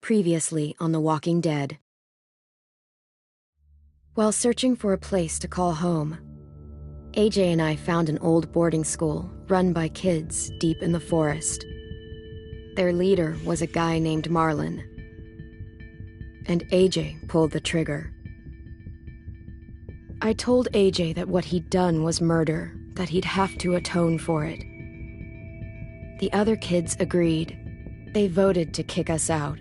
Previously on The Walking Dead. While searching for a place to call home, AJ and I found an old boarding school run by kids deep in the forest. Their leader was a guy named Marlon, and AJ pulled the trigger. I told AJ that what he'd done was murder, that he'd have to atone for it. The other kids agreed. They voted to kick us out.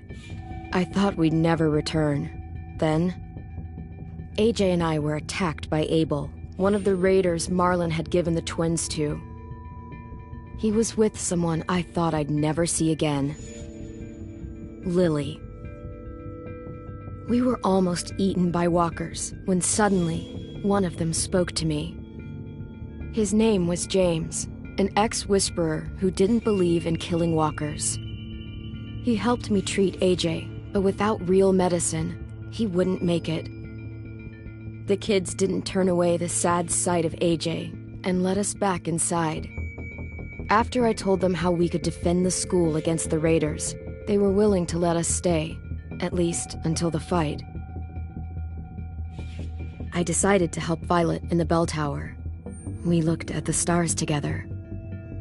I thought we'd never return. Then, AJ and I were attacked by Abel, one of the raiders Marlon had given the twins to. He was with someone I thought I'd never see again. Lily. We were almost eaten by walkers when suddenly one of them spoke to me. His name was James, an ex-whisperer who didn't believe in killing walkers. He helped me treat AJ, but without real medicine, he wouldn't make it. The kids didn't turn away the sad sight of AJ and let us back inside. After I told them how we could defend the school against the raiders, they were willing to let us stay, at least until the fight. I decided to help Violet in the bell tower. We looked at the stars together,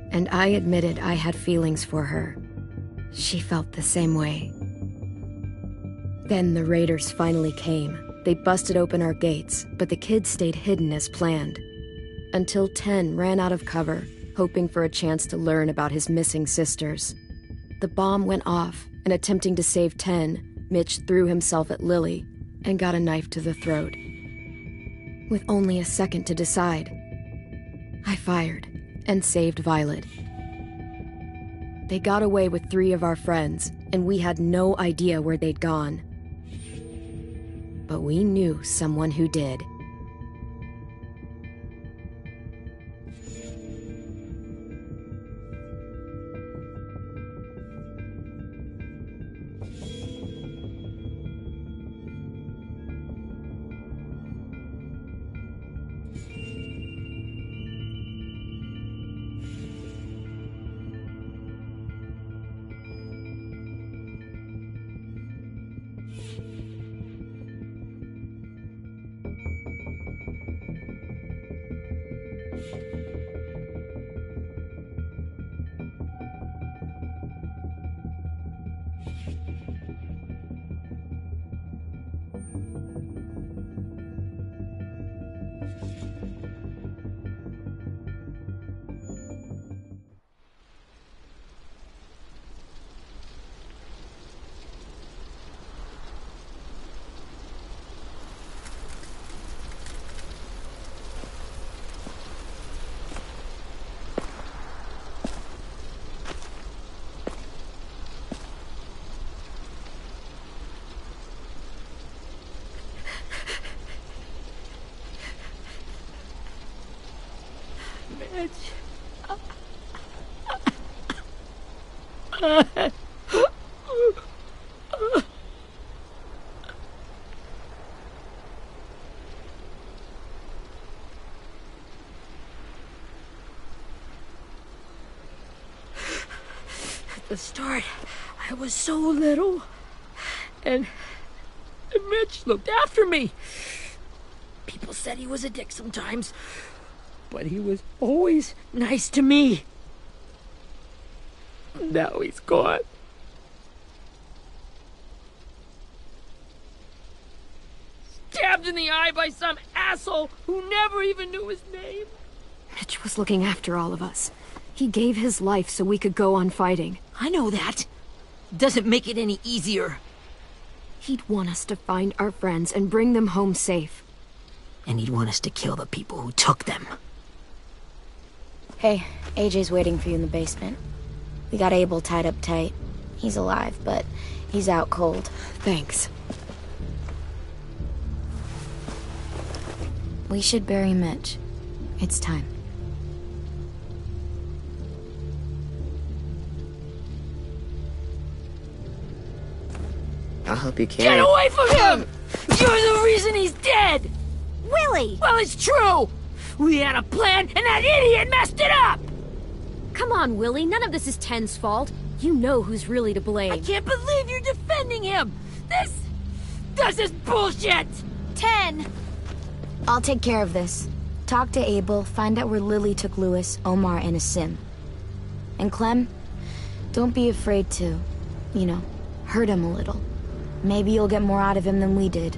and I admitted I had feelings for her. She felt the same way. Then the raiders finally came. They busted open our gates, but the kids stayed hidden as planned. Until Ten ran out of cover, hoping for a chance to learn about his missing sisters. The bomb went off, and attempting to save Ten, Mitch threw himself at Lily and got a knife to the throat. With only a second to decide, I fired and saved Violet. They got away with 3 of our friends, and we had no idea where they'd gone. But we knew someone who did. At the start, I was so little, and Mitch looked after me. People said he was a dick sometimes, but he was always nice to me. Now he's gone. Stabbed in the eye by some asshole who never even knew his name. Mitch was looking after all of us. He gave his life so we could go on fighting. I know that. Doesn't make it any easier. He'd want us to find our friends and bring them home safe. And he'd want us to kill the people who took them. Hey, AJ's waiting for you in the basement. We got Abel tied up tight. He's alive, but he's out cold. Thanks. We should bury Mitch. It's time. I'll help you carry. Get away from him! You're the reason he's dead! Willie! Well, it's true! We had a plan, and that idiot messed it up! Come on, Willie, none of this is Ten's fault. You know who's really to blame. I can't believe you're defending him! This is bullshit! 10! I'll take care of this. Talk to Abel, find out where Lily took Lewis, Omar, and Asim. And Clem, don't be afraid to, you know, hurt him a little. Maybe you'll get more out of him than we did.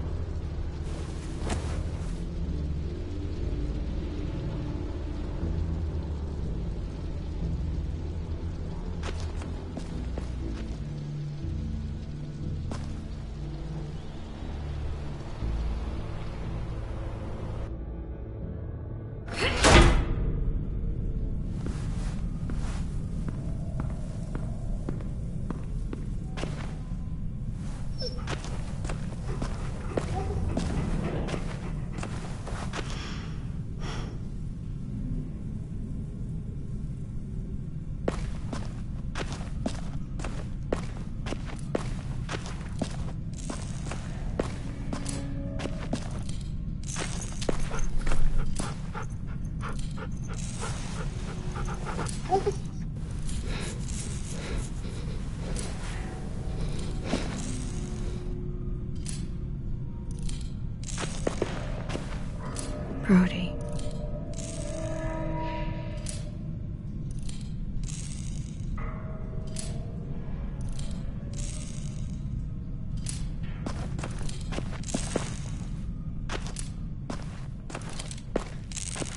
Brody.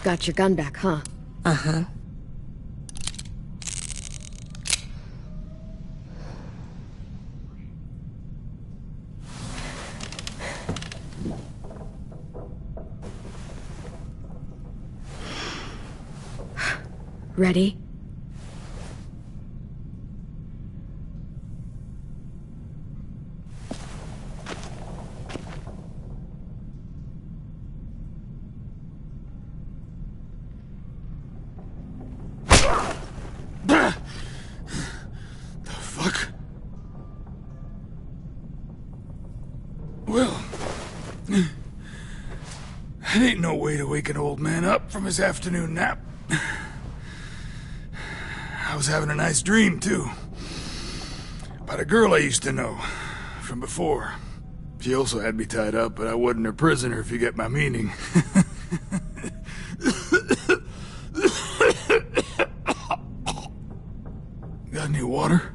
Got your gun back, huh? Uh-huh. Ready? The fuck? Well, that ain't no way to wake an old man up from his afternoon nap. I was having a nice dream, too. About a girl I used to know from before. She also had me tied up, but I wasn't her prisoner, if you get my meaning. Got any water?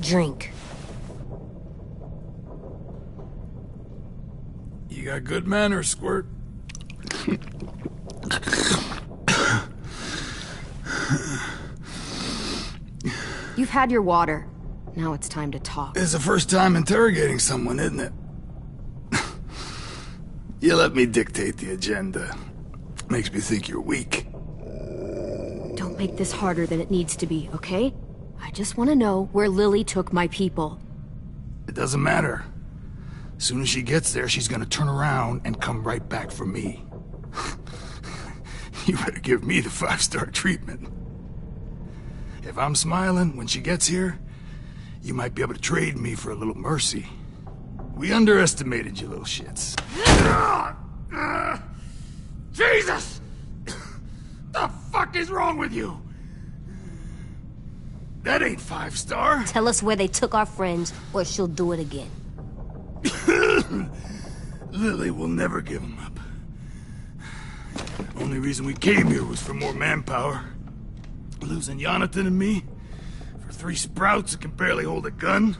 Drink. You got good manners, Squirt. You've had your water. Now it's time to talk. It's the first time interrogating someone, isn't it? You let me dictate the agenda. Makes me think you're weak. Don't make this harder than it needs to be, okay? I just want to know where Lily took my people. It doesn't matter. As soon as she gets there, she's gonna turn around and come right back for me. You better give me the 5-star treatment. If I'm smiling when she gets here, you might be able to trade me for a little mercy. We underestimated you little shits. Jesus! The fuck is wrong with you? That ain't 5-star. Tell us where they took our friends, or she'll do it again. Lily will never give them up. Only reason we came here was for more manpower. Losing Jonathan and me for 3 sprouts that can barely hold a gun.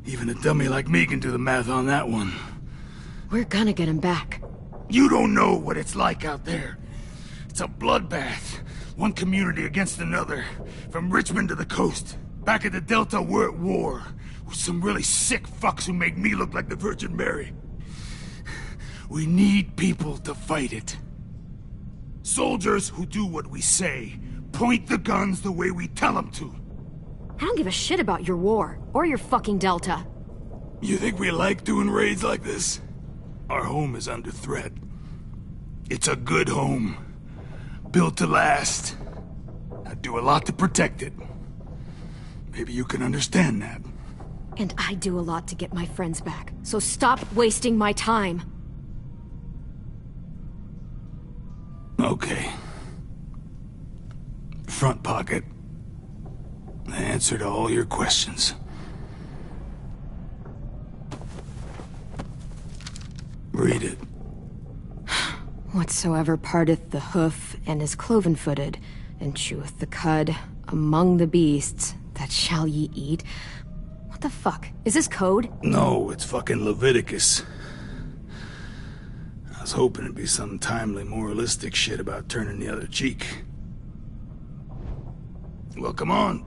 Even a dummy like me can do the math on that one. We're gonna get him back. You don't know what it's like out there. It's a bloodbath. One community against another. From Richmond to the coast. Back at the Delta, we're at war. With some really sick fucks who make me look like the Virgin Mary. We need people to fight it. Soldiers who do what we say. Point the guns the way we tell them to. I don't give a shit about your war, or your fucking Delta. You think we like doing raids like this? Our home is under threat. It's a good home. Built to last. I do a lot to protect it. Maybe you can understand that. And I do a lot to get my friends back, so stop wasting my time. Okay. Front pocket. The answer to all your questions. Read it. Whatsoever parteth the hoof and is cloven-footed, and cheweth the cud among the beasts, that shall ye eat. What the fuck? Is this code? No, it's fucking Leviticus. I was hoping it'd be some timely moralistic shit about turning the other cheek. Well, come on.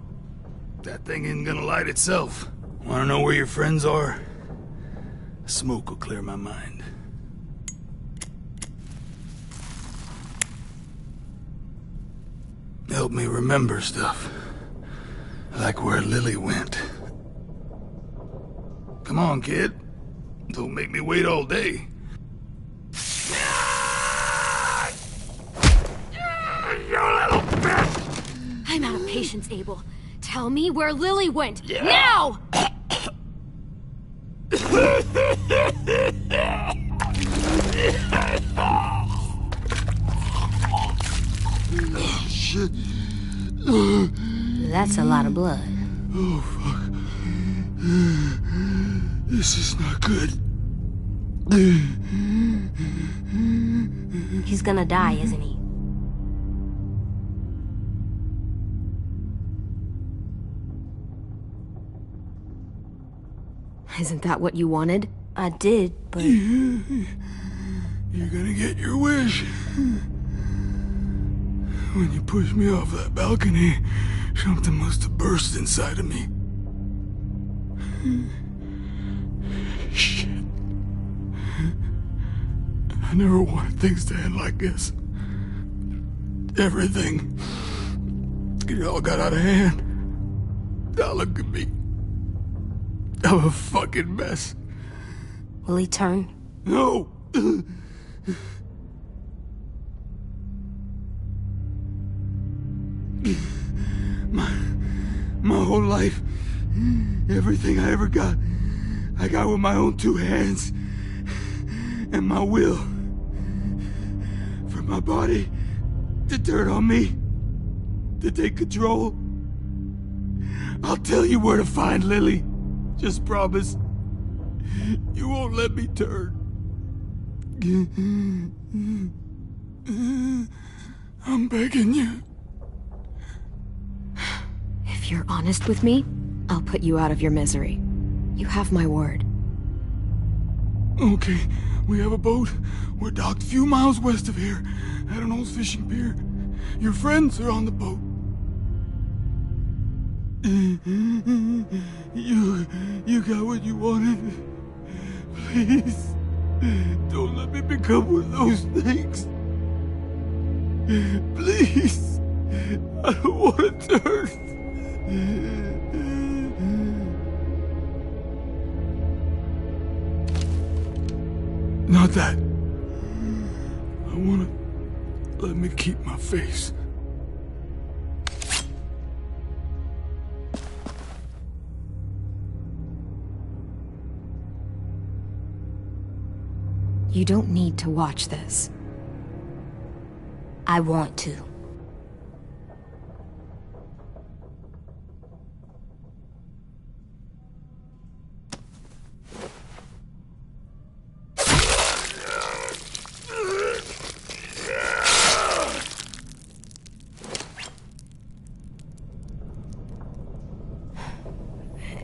That thing isn't gonna light itself. Wanna know where your friends are? Smoke will clear my mind. Help me remember stuff. Like where Lily went. Come on, kid. Don't make me wait all day. You little bitch! I'm out of patience, Abel. Tell me where Lily went. Now! Shit. That's a lot of blood. Oh, fuck. This is not good. He's gonna die, isn't he? Isn't that what you wanted? I did, but... You're gonna get your wish. When you pushed me off that balcony, something must have burst inside of me. Shit. I never wanted things to end like this. Everything. It all got out of hand. Now look at me. I'm a fucking mess. Will he turn? No! My whole life, everything I ever got, I got with my own two hands and my will. For my body to turn on me, to take control. I'll tell you where to find Lily. Just promise you won't let me turn. I'm begging you. If you're honest with me, I'll put you out of your misery. You have my word. Okay, we have a boat. We're docked a few miles west of here, at an old fishing pier. Your friends are on the boat. You got what you wanted. Please, don't let me become one of those things. Please, I don't want to turn. Not that. I want to let me keep my face. You don't need to watch this. I want to.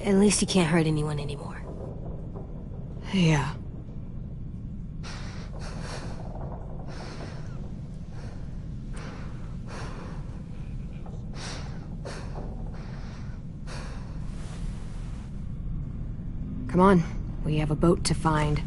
At least he can't hurt anyone anymore. Yeah. Come on, we have a boat to find.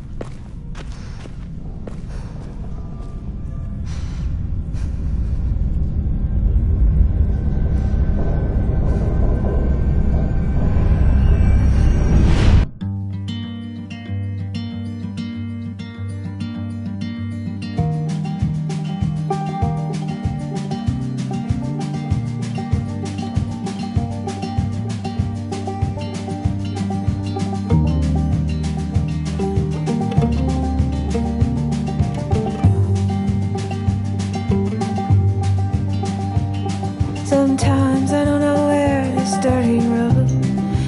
Sometimes I don't know where this dirty road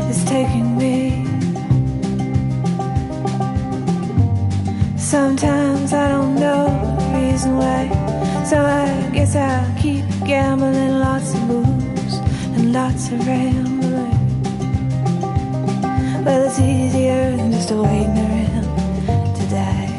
is taking me. Sometimes I don't know the reason why, so I guess I'll keep gambling. Lots of moves and lots of rambling. Well, it's easier than just waiting around to die.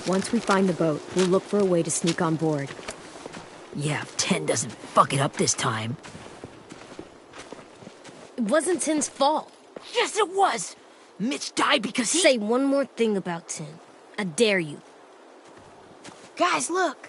Once we find the boat, we'll look for a way to sneak on board. Yeah, if Ten doesn't fuck it up this time. It wasn't Tin's fault. Yes, it was! Mitch died because he— Say one more thing about Tin. I dare you. Guys, look!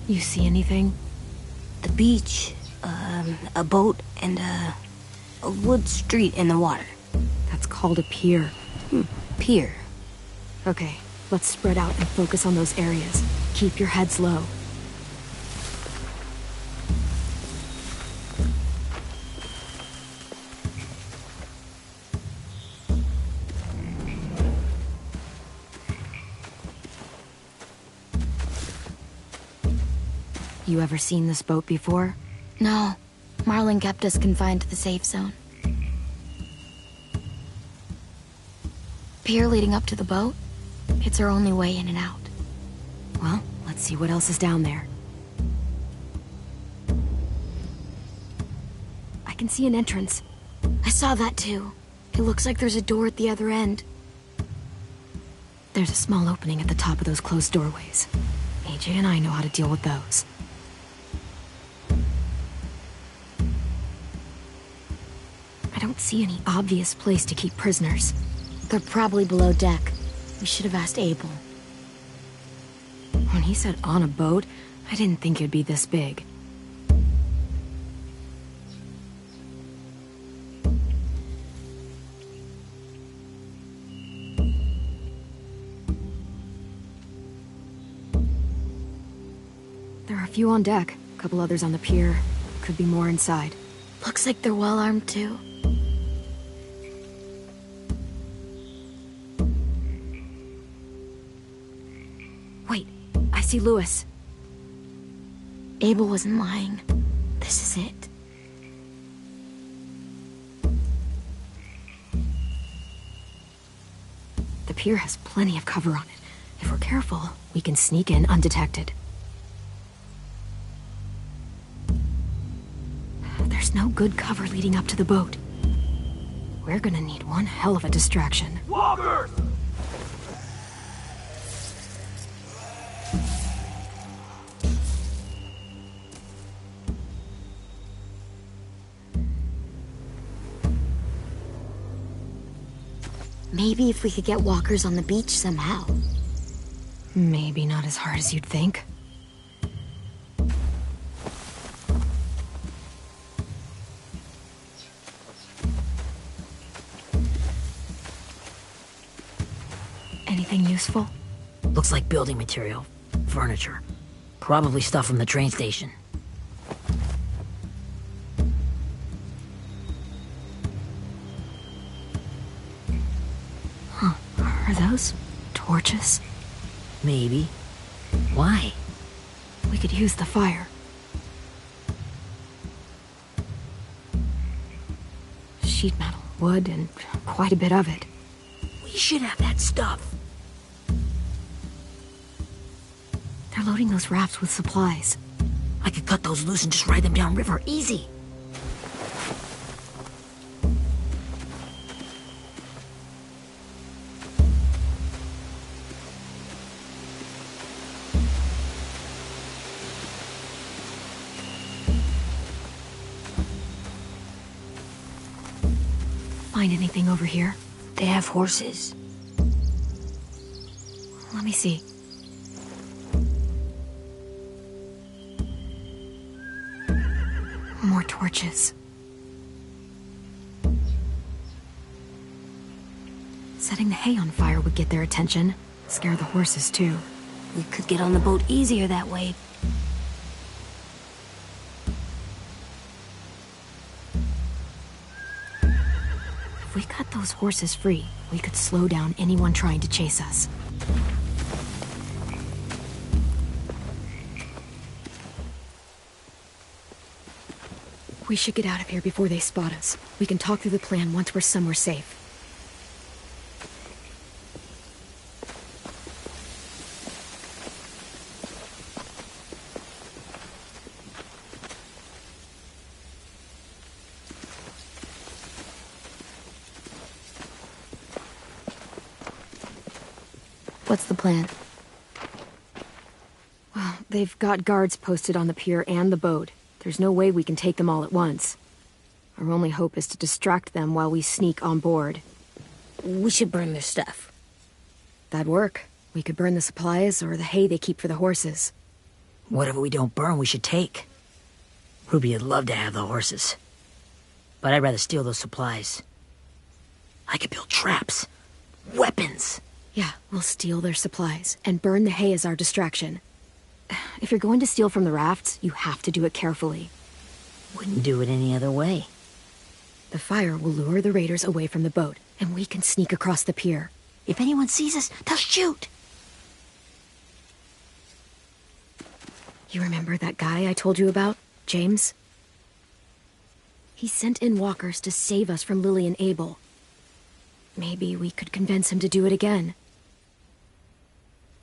You see anything? The beach, a boat, and a wood street in the water. That's called a pier. Pier. Okay, let's spread out and focus on those areas. Keep your heads low. You ever seen this boat before? No, Marlin kept us confined to the safe zone. Pier leading up to the boat? It's our only way in and out. Well, let's see what else is down there. I can see an entrance. I saw that too. It looks like there's a door at the other end. There's a small opening at the top of those closed doorways. AJ and I know how to deal with those. I don't see any obvious place to keep prisoners. They're probably below deck. We should have asked Abel. When he said on a boat, I didn't think it'd be this big. There are a few on deck, a couple others on the pier. Could be more inside. Looks like they're well armed too. Wait, I see Lewis. Abel wasn't lying. This is it. The pier has plenty of cover on it. If we're careful, we can sneak in undetected. There's no good cover leading up to the boat. We're gonna need one hell of a distraction. Walkers! Maybe if we could get walkers on the beach somehow. Maybe not as hard as you'd think. Anything useful? Looks like building material. Furniture. Probably stuff from the train station. Huh. Are those torches? Maybe. Why? We could use the fire. Sheet metal, wood, and quite a bit of it. We should have that stuff. They're loading those rafts with supplies. I could cut those loose and just ride them downriver, easy. Find anything over here? They have horses. Let me see. More torches. Setting the hay on fire would get their attention. Scare the horses, too. We could get on the boat easier that way. If we cut those horses free, we could slow down anyone trying to chase us. We should get out of here before they spot us. We can talk through the plan once we're somewhere safe. What's the plan? Well, they've got guards posted on the pier and the boat. There's no way we can take them all at once. Our only hope is to distract them while we sneak on board. We should burn their stuff. That'd work. We could burn the supplies or the hay they keep for the horses. Whatever we don't burn, we should take. Ruby would love to have the horses. But I'd rather steal those supplies. I could build traps. Weapons. Yeah, we'll steal their supplies and burn the hay as our distraction. If you're going to steal from the rafts, you have to do it carefully. Wouldn't do it any other way. The fire will lure the raiders away from the boat, and we can sneak across the pier. If anyone sees us, they'll shoot. You remember that guy I told you about, James? He sent in walkers to save us from Lily and Abel. Maybe we could convince him to do it again.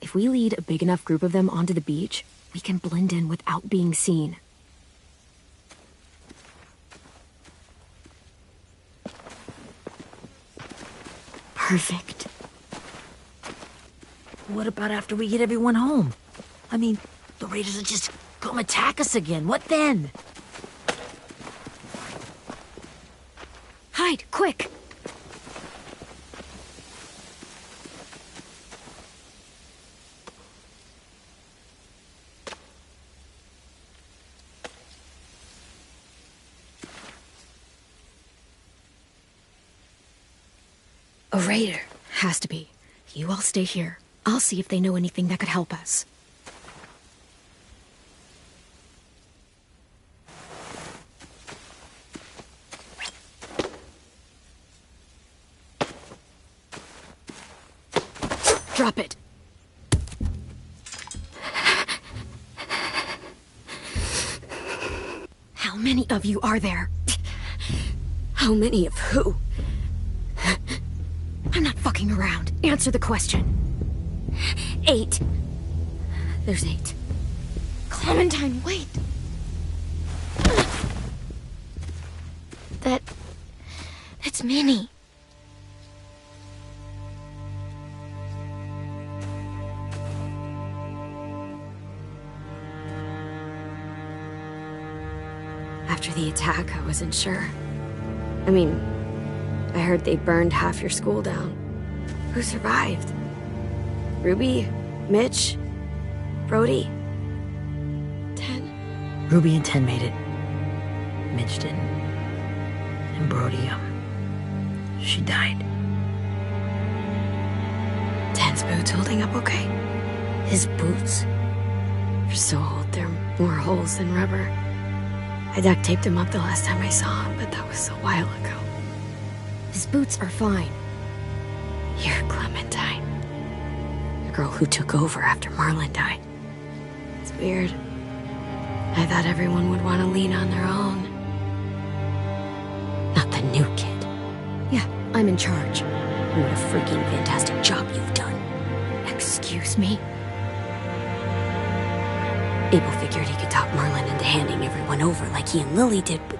If we lead a big enough group of them onto the beach, we can blend in without being seen. Perfect. What about after we get everyone home? I mean, the raiders will just come attack us again. What then? Hide, quick! A raider. Has to be. You all stay here. I'll see if they know anything that could help us. Drop it. How many of you are there? How many of who? I'm not fucking around. Answer the question. 8. There's 8. Clementine, wait. That's Minnie. After the attack, I wasn't sure. I mean, I heard they burned half your school down. Who survived? Ruby? Mitch? Brody? 10? Ruby and 10 made it. Mitch didn't. And Brody, she died. 10's boots holding up okay? His boots? They're so old, there are more holes than rubber. I duct taped him up the last time I saw him, but that was a while ago. His boots are fine. You're Clementine. The girl who took over after Marlon died. It's weird. I thought everyone would want to lean on their own. Not the new kid. Yeah, I'm in charge. What a freaking fantastic job you've done. Excuse me? Abel figured he could talk Marlin into handing everyone over like he and Lily did, but...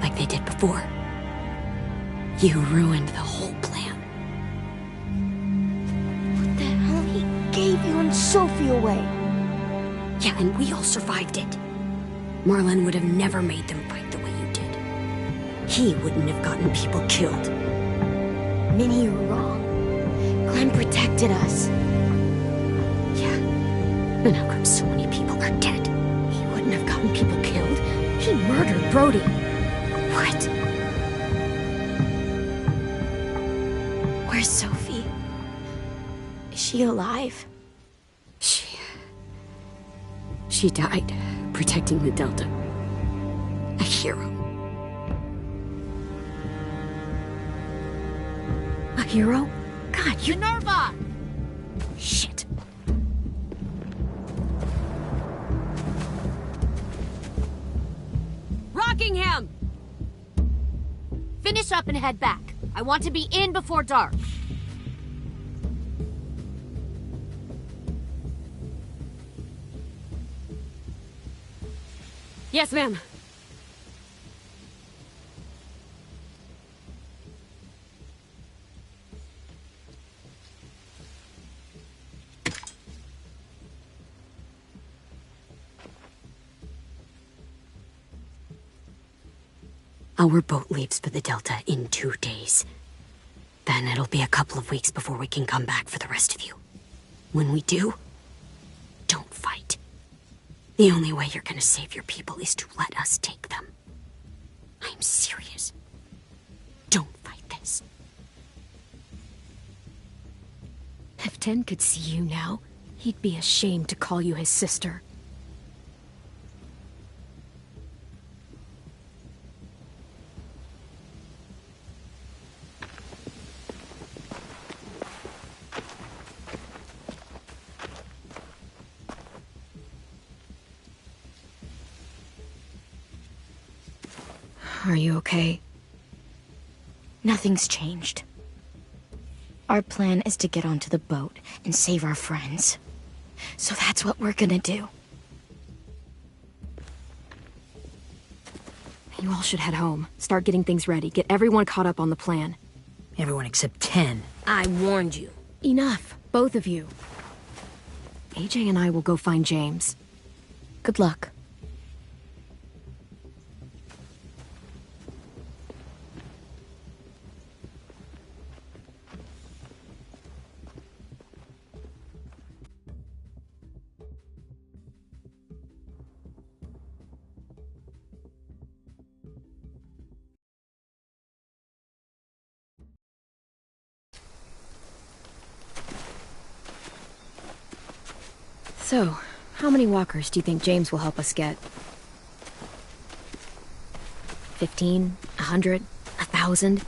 like they did before. You ruined the whole plan. What the hell? He gave you and Sophie away. Yeah, and we all survived it. Marlin would have never made them fight the way you did. He wouldn't have gotten people killed. Minnie, you're wrong. Clem protected us. Yeah. And how come so many people are dead? He wouldn't have gotten people killed. He murdered Brody. What? Where's Sophie? Is she alive? She died protecting the Delta. A hero. A hero? God, you... Minerva! Shit. Rockingham! Finish up and head back. I want to be in before dark. Yes, ma'am. Our boat leaves for the Delta in 2 days. Then it'll be a couple of weeks before we can come back for the rest of you. When we do, don't fight. The only way you're gonna save your people is to let us take them. I'm serious. Don't fight this. If Ten could see you now, he'd be ashamed to call you his sister. Are you okay? Nothing's changed. Our plan is to get onto the boat and save our friends. So that's what we're gonna do. You all should head home. Start getting things ready. Get everyone caught up on the plan. Everyone except 10. I warned you. Enough, both of you. AJ and I will go find James. Good luck. So, how many walkers do you think James will help us get? 15? 100? 1,000?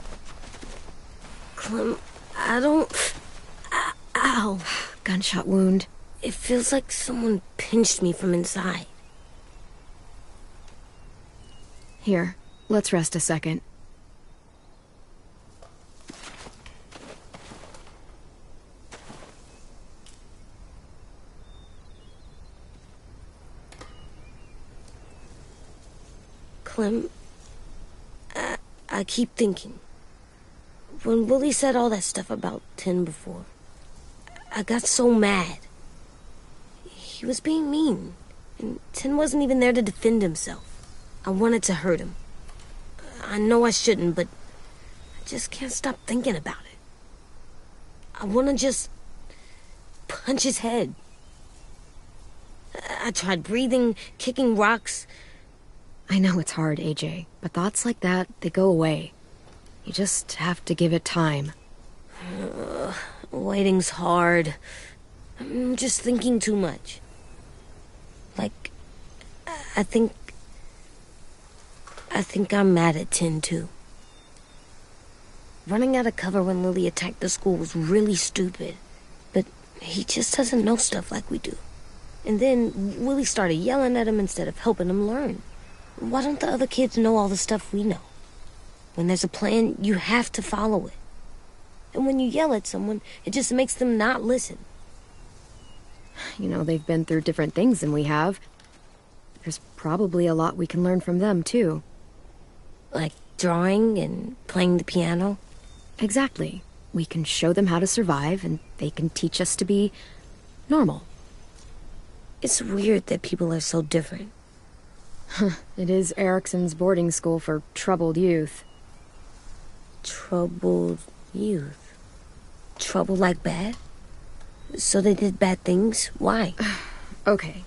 Clem, I don't... Ow. Gunshot wound. It feels like someone pinched me from inside. Here, let's rest a second. Clem, I keep thinking. When Willie said all that stuff about Tin before, I got so mad. He was being mean, and Tin wasn't even there to defend himself. I wanted to hurt him. I know I shouldn't, but I just can't stop thinking about it. I want to just punch his head. I tried breathing, kicking rocks. I know it's hard, AJ, but thoughts like that, they go away. You just have to give it time. Waiting's hard. I'm just thinking too much. Like, I think I'm mad at Tin, too. Running out of cover when Lily attacked the school was really stupid. But he just doesn't know stuff like we do. And then Willie started yelling at him instead of helping him learn. Why don't the other kids know all the stuff we know? When there's a plan, you have to follow it. And when you yell at someone, it just makes them not listen. You know, they've been through different things than we have. There's probably a lot we can learn from them, too. Like drawing and playing the piano? Exactly. We can show them how to survive, and they can teach us to be normal. It's weird that people are so different. It is Erickson's boarding school for troubled youth. Troubled youth? Trouble like bad? So they did bad things? Why? Okay,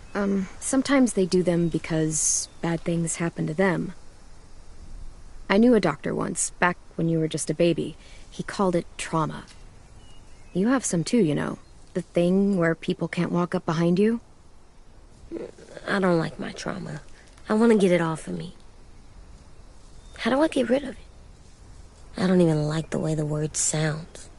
sometimes they do them because bad things happen to them. I knew a doctor once, back when you were just a baby. He called it trauma. You have some too, you know. The thing where people can't walk up behind you. I don't like my trauma. I want to get it off of me. How do I get rid of it? I don't even like the way the word sounds.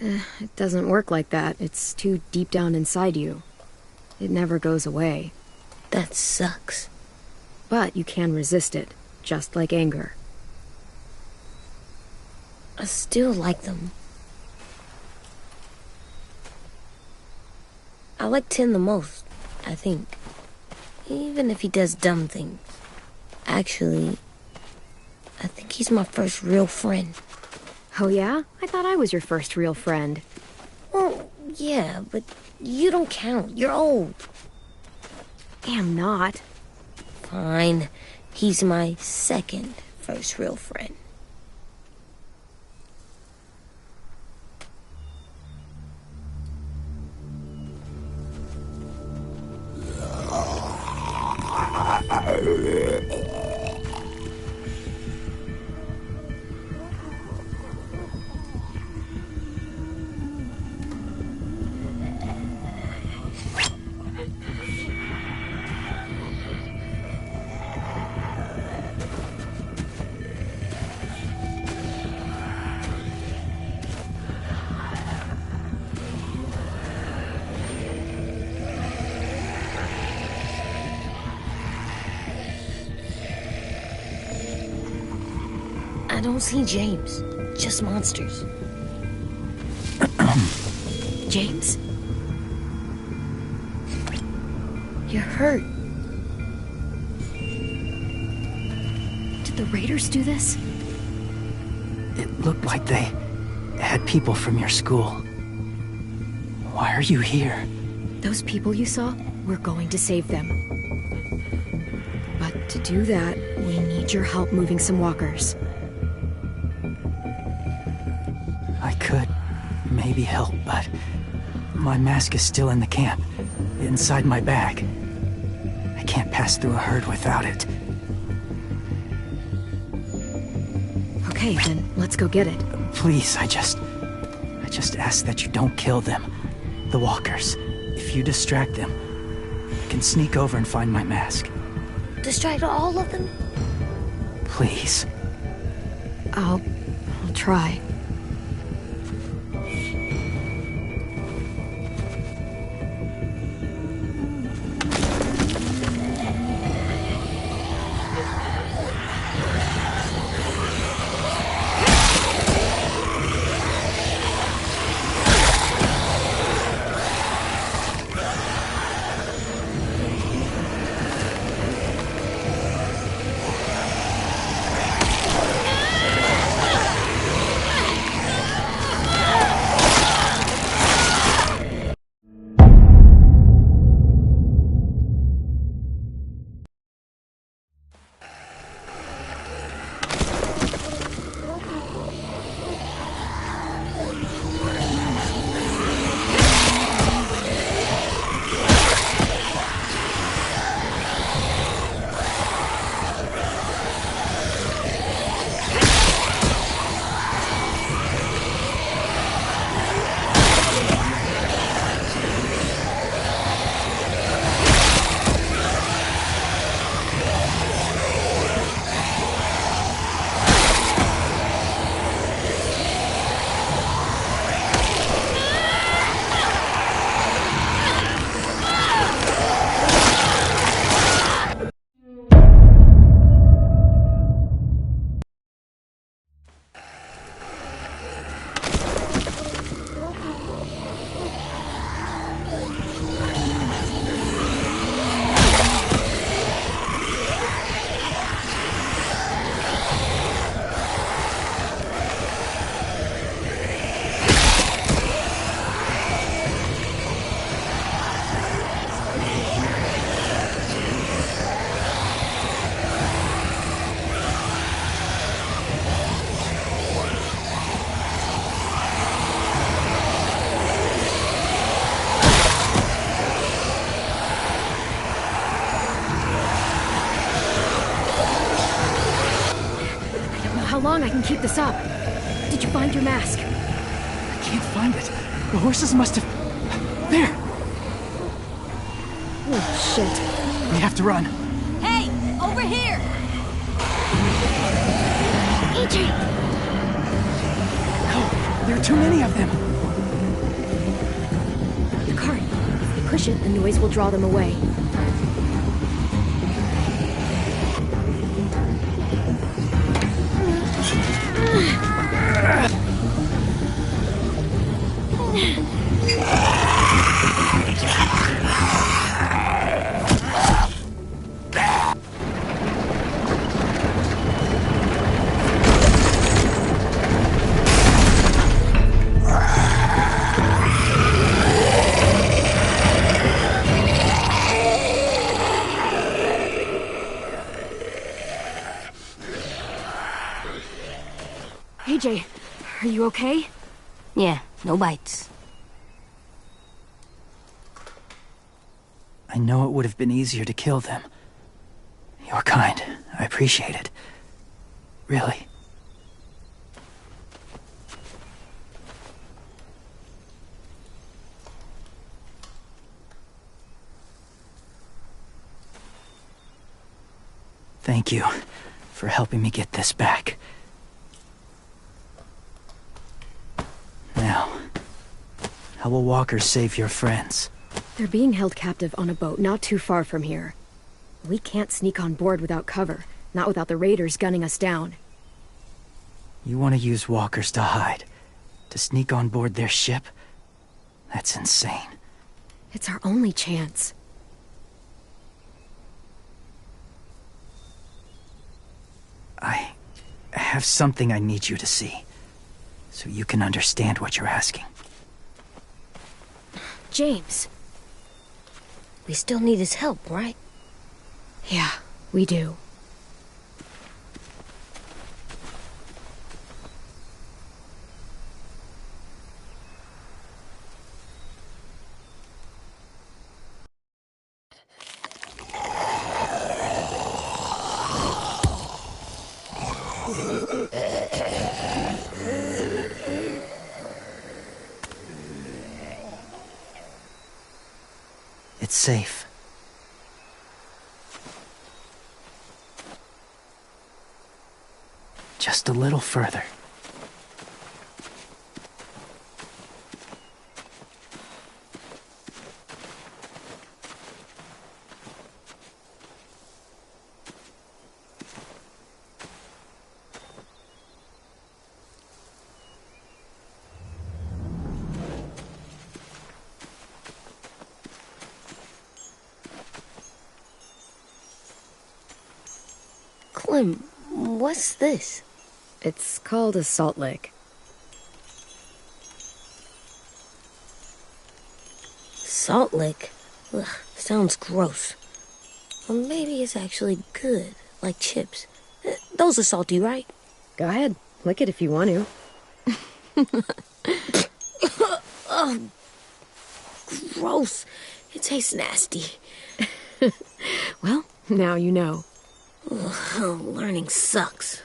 It doesn't work like that. It's too deep down inside you. It never goes away. That sucks. But you can resist it, just like anger. I still like them. I like Tin the most, I think. Even if he does dumb things. Actually, I think he's my first real friend. Oh yeah? I thought I was your first real friend. Well, yeah, but you don't count. You're old. I'm not. Fine. He's my second first real friend. I don't see James. Just monsters. James? You're hurt. Did the Raiders do this? It looked like they had people from your school. Why are you here? Those people you saw, we're going to save them. But to do that, we need your help moving some walkers. I could maybe help, but my mask is still in the camp, inside my bag. I can't pass through a herd without it. Okay, then let's go get it. Please, I just ask that you don't kill them. The walkers. If you distract them, you can sneak over and find my mask. Distract all of them? Please. I'll try. long I can keep this up. Did you find your mask? I can't find it. The horses must have... There! Oh, shit. We have to run. Hey, over here! AJ! No, there are too many of them. The cart. If we push it, the noise will draw them away. AJ, are you okay? Yeah, no bites. I know it would have been easier to kill them. You're kind. I appreciate it. Really. Thank you for helping me get this back. Now, how will Walker save your friends? They're being held captive on a boat not too far from here. We can't sneak on board without cover, not without the raiders gunning us down. You want to use walkers to hide? To sneak on board their ship? That's insane. It's our only chance. I have something I need you to see, so you can understand what you're asking. James. We still need his help, right? Yeah, we do. It's safe. Just a little further. Clem, what's this? It's called a salt lick. Salt lick? Ugh, sounds gross. Or maybe it's actually good, like chips. Those are salty, right? Go ahead, lick it if you want to. Oh, gross. It tastes nasty. Well, now you know. Ugh, learning sucks.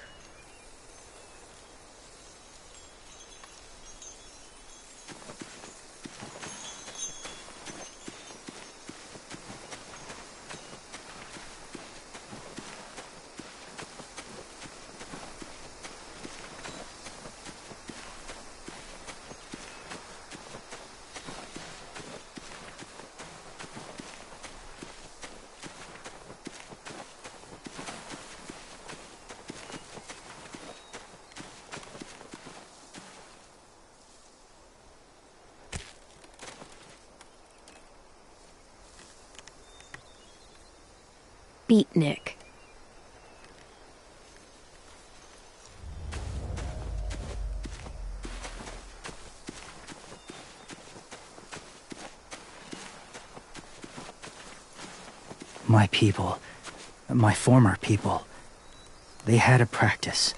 Beatnik. My people, my former people, they had a practice.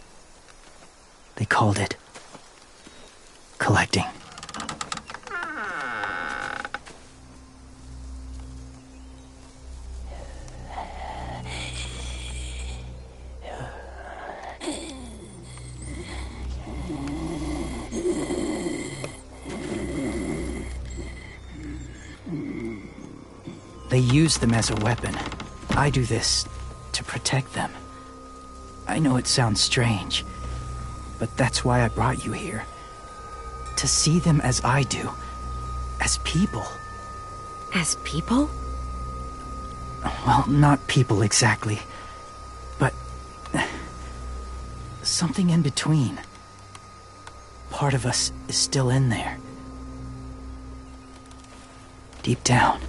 They called it collecting. They use them as a weapon. I do this to protect them. I know it sounds strange, but that's why I brought you here. To see them as I do. As people. As people? Well, not people exactly, but something in between. Part of us is still in there. Deep down.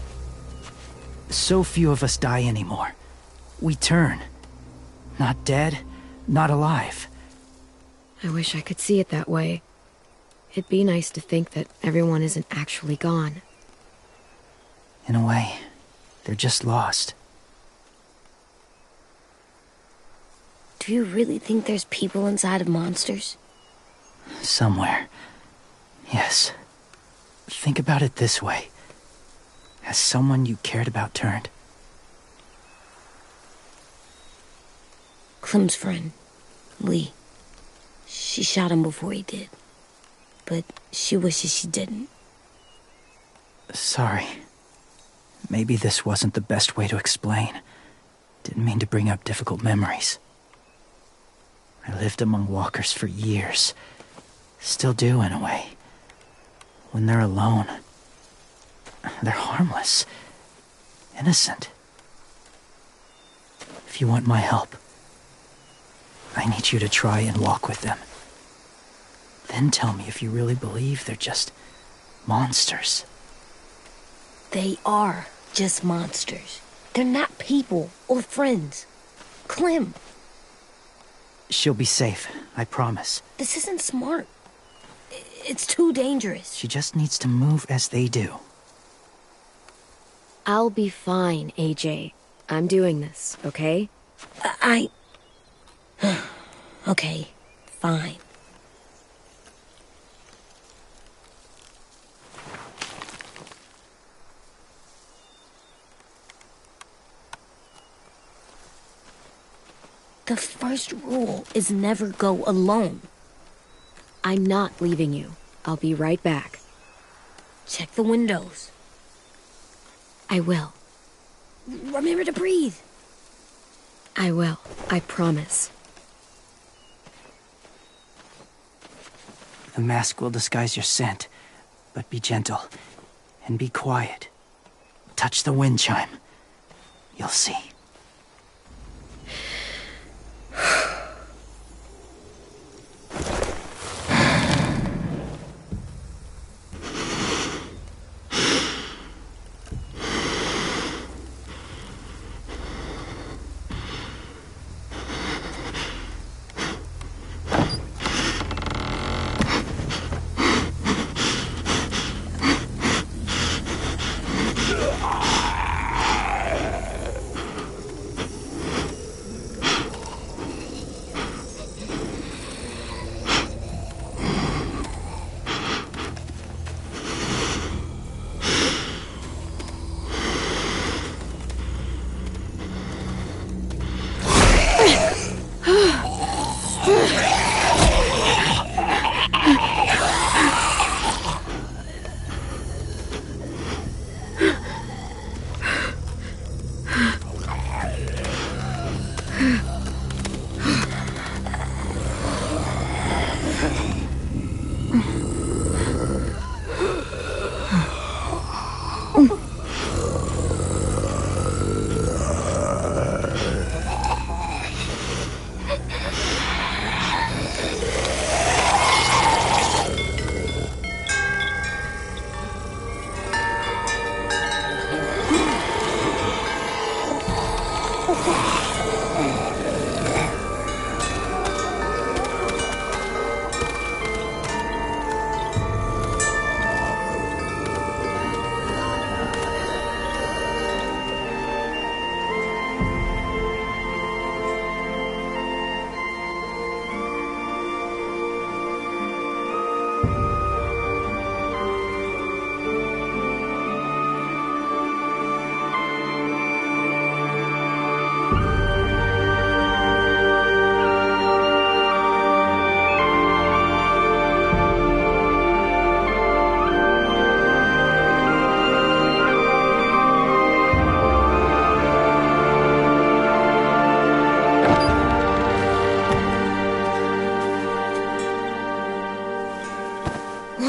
So few of us die anymore. We turn. Not dead, not alive. I wish I could see it that way. It'd be nice to think that everyone isn't actually gone. In a way, they're just lost. Do you really think there's people inside of monsters? Somewhere. Yes. Think about it this way. Has someone you cared about turned? Clem's friend, Lee. She shot him before he did. But she wishes she didn't. Sorry. Maybe this wasn't the best way to explain. Didn't mean to bring up difficult memories. I lived among walkers for years. Still do, in a way. When they're alone, they're harmless. Innocent. If you want my help, I need you to try and walk with them. Then tell me if you really believe they're just monsters. They are just monsters. They're not people or friends. Clem. She'll be safe, I promise. This isn't smart. It's too dangerous. She just needs to move as they do. I'll be fine, AJ. I'm doing this, okay? Okay, fine. The first rule is never go alone. I'm not leaving you. I'll be right back. Check the windows. I will. Remember to breathe. I will. I promise. The mask will disguise your scent, but be gentle and be quiet. Touch the wind chime. You'll see.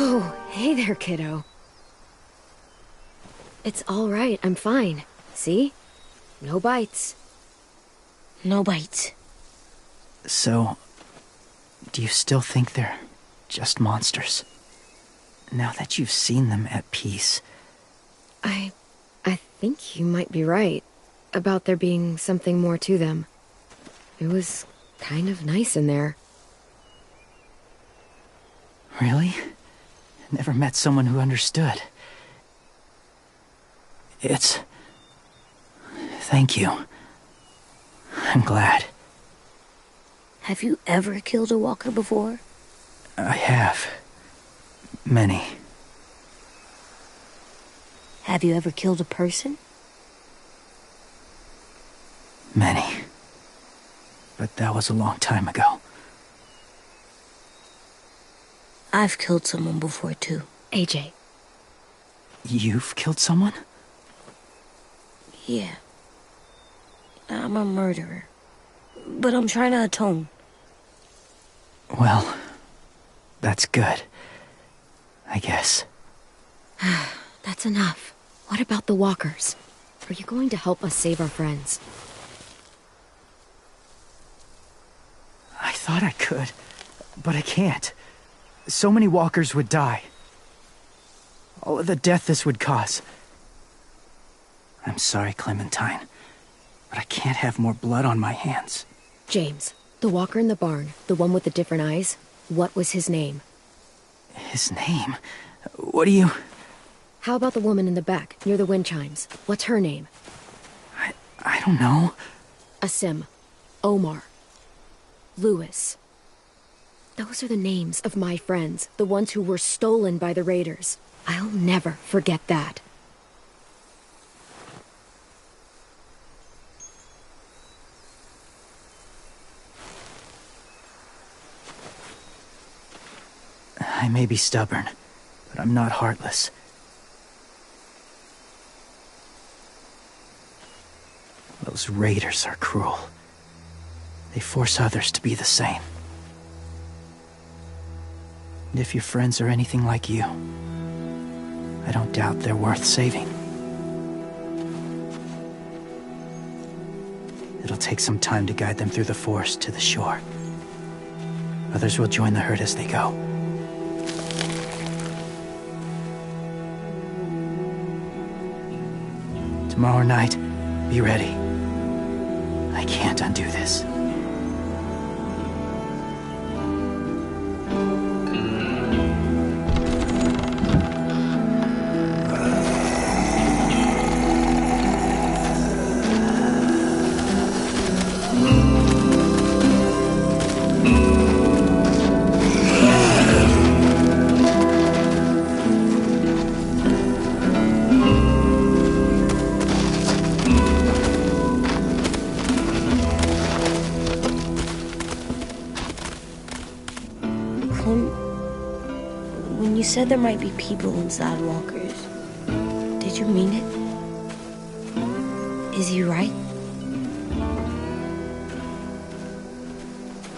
Oh, hey there, kiddo. It's all right, I'm fine. See? No bites. No bites. So, do you still think they're just monsters? Now that you've seen them at peace. I think you might be right about there being something more to them. It was kind of nice in there. Really? Never met someone who understood. Thank you. I'm glad. Have you ever killed a walker before? I have. Many. Have you ever killed a person? Many. But that was a long time ago. I've killed someone before, too. AJ. You've killed someone? Yeah. I'm a murderer. But I'm trying to atone. Well, that's good. I guess. That's enough. What about the walkers? Are you going to help us save our friends? I thought I could, but I can't. So many walkers would die. All of the death this would cause. I'm sorry, Clementine, but I can't have more blood on my hands. James, the walker in the barn, the one with the different eyes, what was his name? His name? What do you... How about the woman in the back, near the wind chimes? What's her name? I don't know. Asim. Omar. Lewis. Those are the names of my friends, the ones who were stolen by the raiders. I'll never forget that. I may be stubborn, but I'm not heartless. Those raiders are cruel. They force others to be the same. And if your friends are anything like you, I don't doubt they're worth saving. It'll take some time to guide them through the forest to the shore. Others will join the herd as they go. Tomorrow night, be ready. I can't undo this. When you said there might be people inside walkers, did you mean it? Is he right?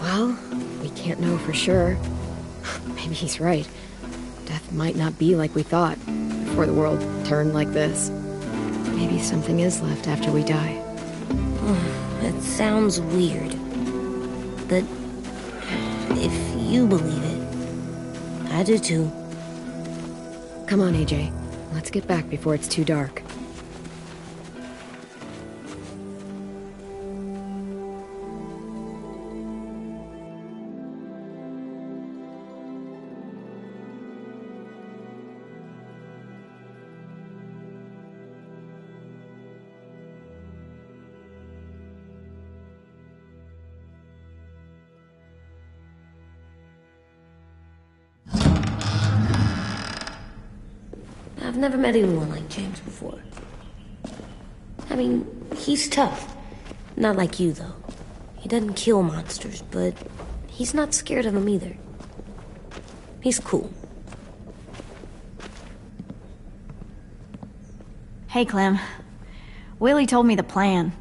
Well, we can't know for sure. Maybe he's right. Death might not be like we thought, before the world turned like this. Maybe something is left after we die. It sounds weird. But if you believe it, I do too. Come on, AJ. Let's get back before it's too dark. I've never met anyone like James before. I mean, he's tough. Not like you, though. He doesn't kill monsters, but he's not scared of them either. He's cool. Hey, Clem. Willie told me the plan.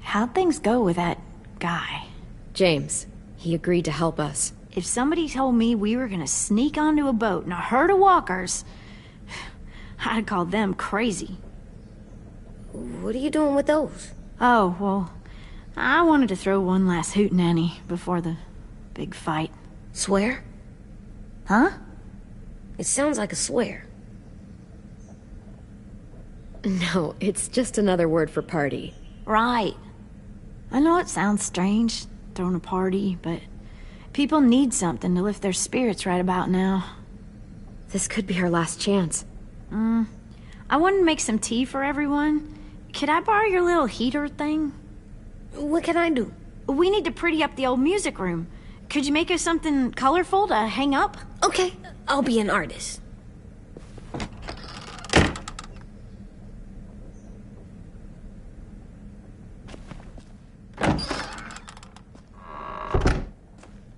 How'd things go with that guy? James. He agreed to help us. if somebody told me we were gonna sneak onto a boat in a herd of walkers, I'd call them crazy. What are you doing with those? Oh, well, I wanted to throw one last hootenanny before the big fight. Swear? Huh? It sounds like a swear. No, it's just another word for party. Right. I know it sounds strange, throwing a party, but people need something to lift their spirits right about now. This could be our last chance. I wanted to make some tea for everyone. Could I borrow your little heater thing? What can I do? We need to pretty up the old music room. Could you make us something colorful to hang up? Okay, I'll be an artist.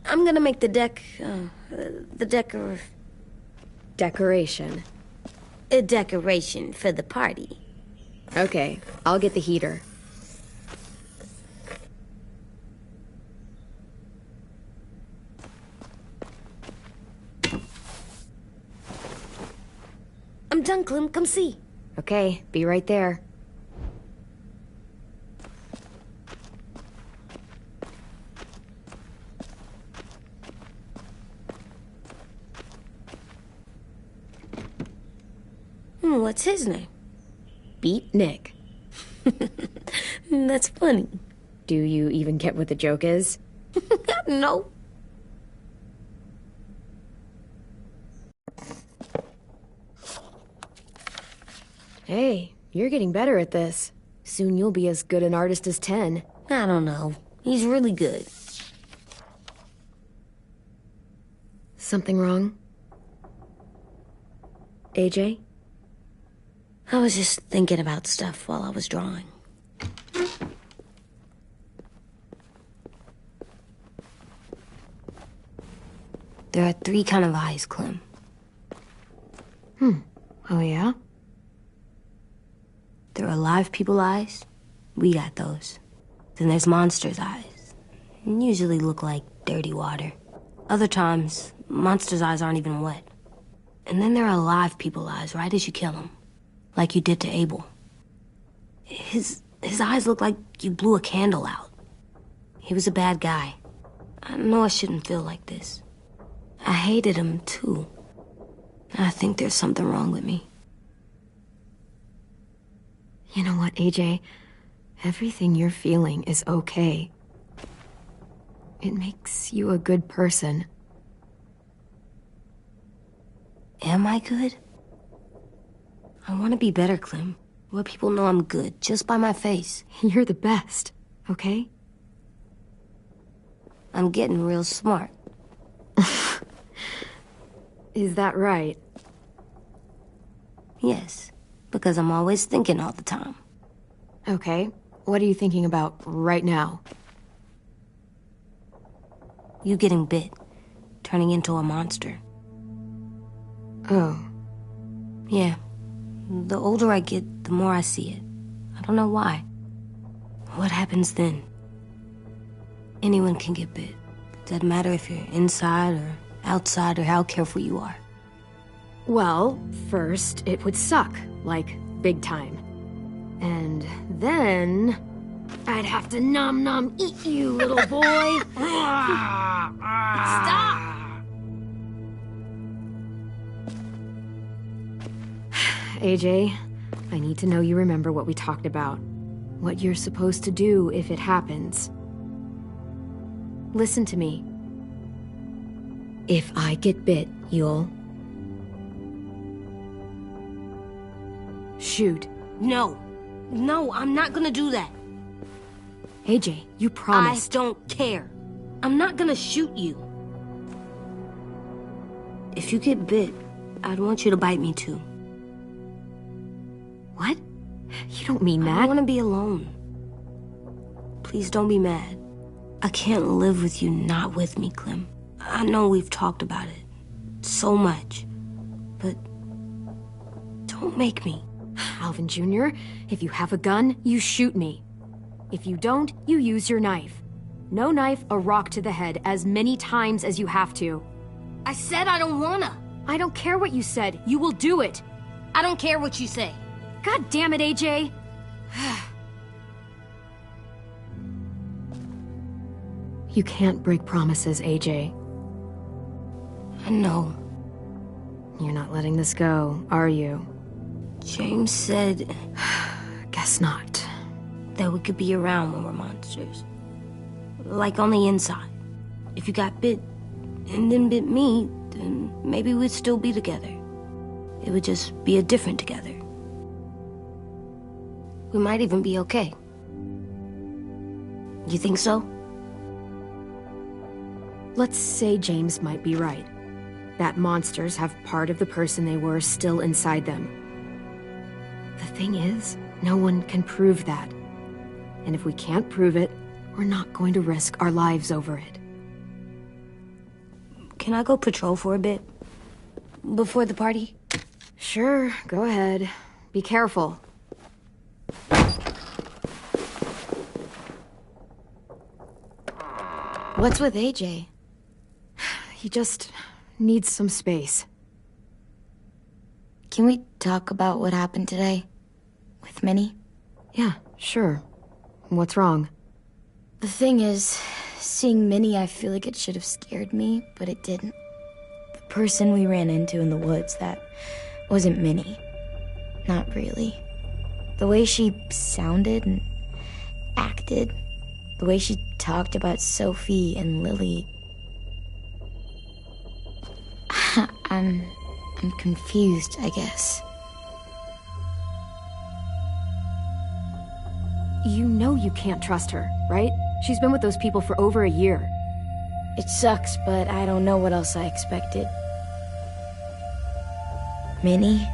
I'm gonna make the Decoration. a decoration for the party. Okay, I'll get the heater. I'm done, Clem. Come see. Okay, be right there. What's his name? Beat Nick. That's funny. Do you even get what the joke is? No. Hey, you're getting better at this. Soon you'll be as good an artist as 10. I don't know. He's really good. Something wrong? AJ? I was just thinking about stuff while I was drawing. There are 3 kind of eyes, Clem. Oh, yeah? There are live people eyes. We got those. Then there's monsters' eyes. Usually look like dirty water. Other times, monsters' eyes aren't even wet. And then there are live people eyes right as you kill them. Like you did to Abel. His eyes look like you blew a candle out. He was a bad guy. I know I shouldn't feel like this. I hated him, too. I think there's something wrong with me. You know what, AJ? Everything you're feeling is okay. It makes you a good person. Am I good? I want to be better, Clem. Let people know I'm good, just by my face. You're the best, okay? I'm getting real smart. Is that right? Yes, because I'm always thinking all the time. Okay, what are you thinking about right now? You getting bit, turning into a monster. Oh. Yeah. The older I get, the more I see it. I don't know why. What happens then? Anyone can get bit. Doesn't matter if you're inside or outside or how careful you are. Well, first, it would suck, like, big time. And then... I'd have to nom eat you, little boy. Stop! AJ, I need to know you remember what we talked about. What you're supposed to do if it happens. Listen to me. If I get bit, you'll... shoot. No. No, I'm not gonna do that. AJ, you promised. I don't care. I'm not gonna shoot you. If you get bit, I'd want you to bite me too. What? You don't mean that. I want to be alone. Please don't be mad. I can't live with you not with me, Clem. I know we've talked about it so much, but don't make me. Alvin Jr., if you have a gun, you shoot me. If you don't, you use your knife. No knife, a rock to the head, as many times as you have to. I said I don't wanna. I don't care what you said. You will do it. I don't care what you say. God damn it, AJ. You can't break promises, AJ. I know. You're not letting this go, are you? James said Guess not. that we could be around when we're monsters. Like on the inside. If you got bit and then bit me, then maybe we'd still be together. It would just be a different together. We might even be okay. You think so? Let's say James might be right. That monsters have part of the person they were still inside them. The thing is, no one can prove that. And if we can't prove it, we're not going to risk our lives over it. Can I go patrol for a bit? Before the party? Sure, go ahead. Be careful. What's with AJ? He just needs some space. Can we talk about what happened today? With Minnie? Yeah, sure. What's wrong? The thing is, seeing Minnie, I feel like it should have scared me, but it didn't. The person we ran into in the woods, that wasn't Minnie. Not really. The way she sounded and acted, the way she talked about Sophie and Lily. I'm confused, I guess. You know you can't trust her, right? She's been with those people for over a year. It sucks, but I don't know what else I expected. Minnie?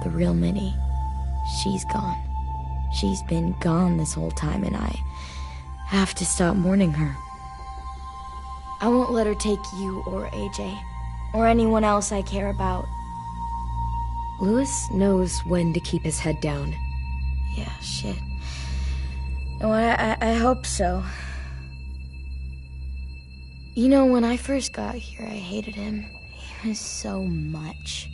The real Minnie. She's gone. She's been gone this whole time, and I have to stop mourning her. I won't let her take you or AJ, or anyone else I care about. Louis knows when to keep his head down. Yeah, shit. Oh, I hope so. You know, when I first got here, I hated him. He was so much.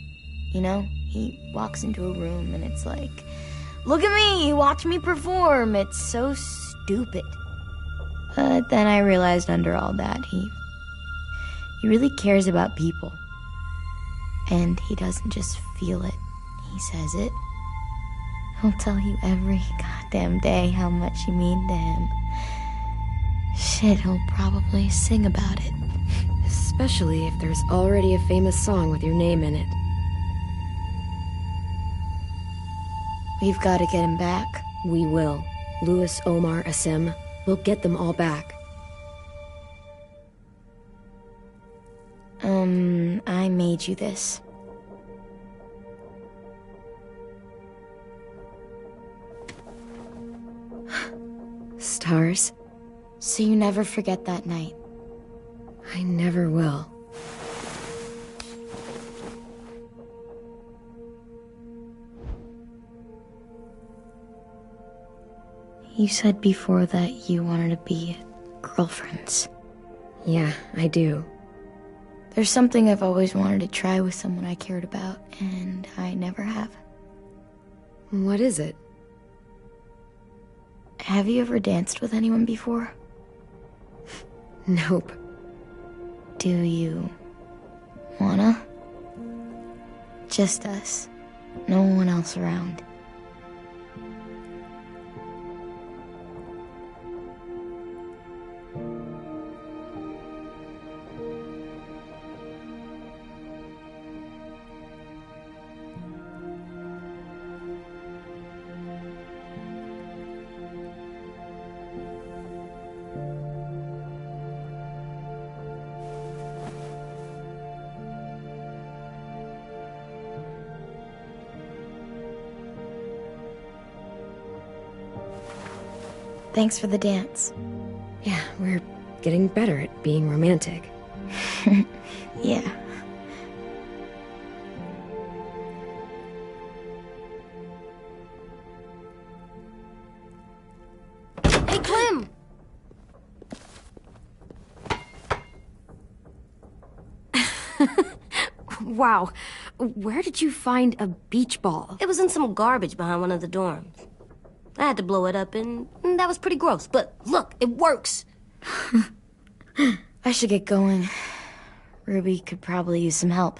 You know, he walks into a room and it's like, look at me, watch me perform. It's so stupid. But then I realized under all that, he really cares about people. And he doesn't just feel it, he says it. He'll tell you every goddamn day how much you mean to him. Shit, he'll probably sing about it. Especially if there's already a famous song with your name in it. We've got to get him back. We will. Louis, Omar, Asim. We'll get them all back. I made you this. Stars? So you never forget that night. I never will. You said before that you wanted to be girlfriends. Yeah, I do. There's something I've always wanted to try with someone I cared about, and I never have. What is it? Have you ever danced with anyone before? Nope. Do you wanna? Just us. No one else around. Thanks for the dance. Yeah, we're getting better at being romantic. Yeah. Hey, Clem! Wow. Where did you find a beach ball? It was in some garbage behind one of the dorms. I had to blow it up, and that was pretty gross. But look, it works. I should get going. Ruby could probably use some help.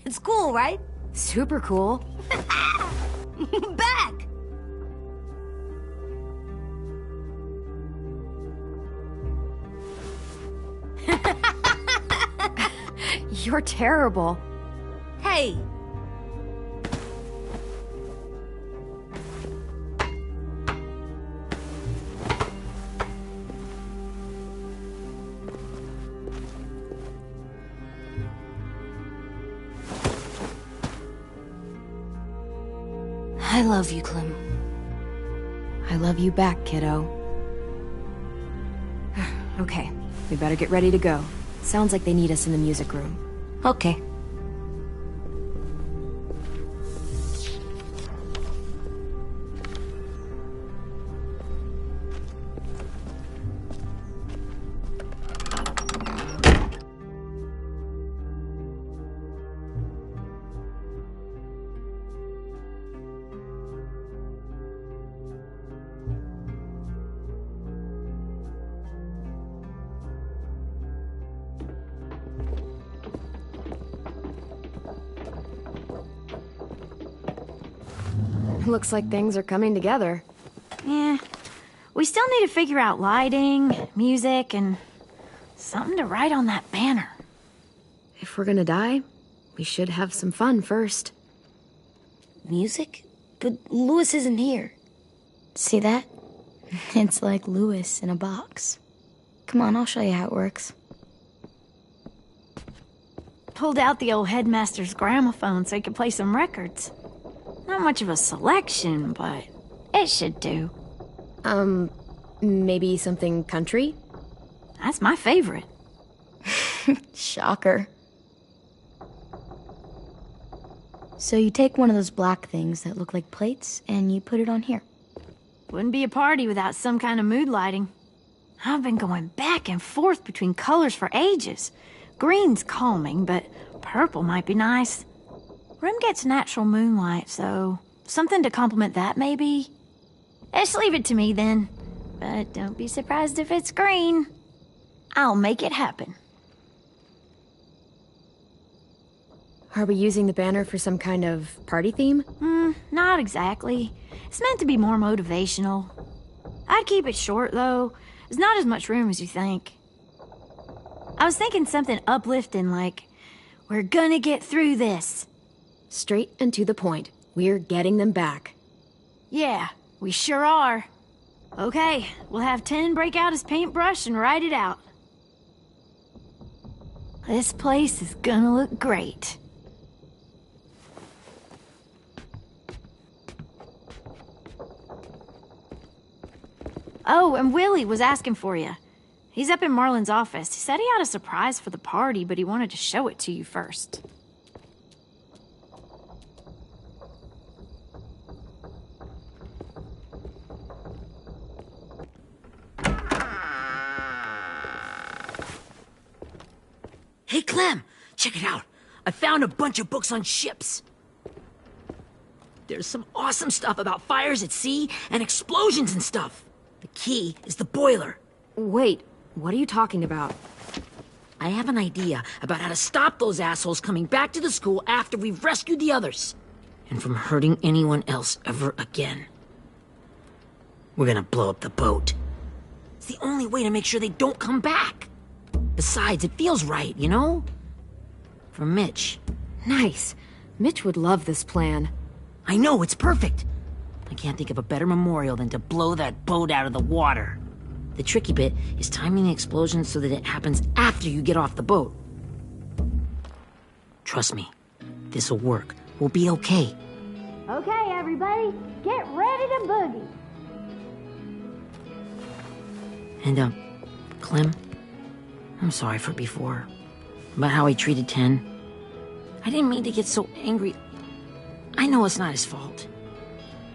It's cool, right? Super cool. Back! You're terrible. Hey! I love you, Clem. I love you back, kiddo. Okay, we better get ready to go. Sounds like they need us in the music room. Okay. Looks like things are coming together. Yeah. We still need to figure out lighting, music, and something to write on that banner. If we're gonna die, we should have some fun first. Music? But Louis isn't here. See that? It's like Louis in a box. Come on, I'll show you how it works. Pulled out the old headmaster's gramophone so he could play some records. Not much of a selection, but it should do. Maybe something country? That's my favorite. Shocker. So you take one of those black things that look like plates, and you put it on here. Wouldn't be a party without some kind of mood lighting. I've been going back and forth between colors for ages. Green's calming, but purple might be nice. Room gets natural moonlight, so something to complement that, maybe? Just leave it to me, then. But don't be surprised if it's green. I'll make it happen. Are we using the banner for some kind of party theme? Not exactly. It's meant to be more motivational. I'd keep it short, though. There's not as much room as you think. I was thinking something uplifting like, "We're gonna get through this." Straight and to the point. We're getting them back. Yeah, we sure are. Okay, we'll have 10 break out his paintbrush and write it out. This place is gonna look great. Oh, and Willie was asking for you. He's up in Marlin's office. He said he had a surprise for the party, but he wanted to show it to you first. Hey, Clem, check it out. I found a bunch of books on ships. There's some awesome stuff about fires at sea and explosions and stuff. The key is the boiler. Wait, what are you talking about? I have an idea about how to stop those assholes coming back to the school after we've rescued the others. And from hurting anyone else ever again. We're gonna blow up the boat. It's the only way to make sure they don't come back. Besides, it feels right, you know? For Mitch. Nice. Mitch would love this plan. I know, it's perfect. I can't think of a better memorial than to blow that boat out of the water. The tricky bit is timing the explosion so that it happens after you get off the boat. Trust me, this'll work. We'll be okay. Okay, everybody, get ready to boogie. And, Clem, I'm sorry for before. About how he treated Ten. I didn't mean to get so angry. I know it's not his fault.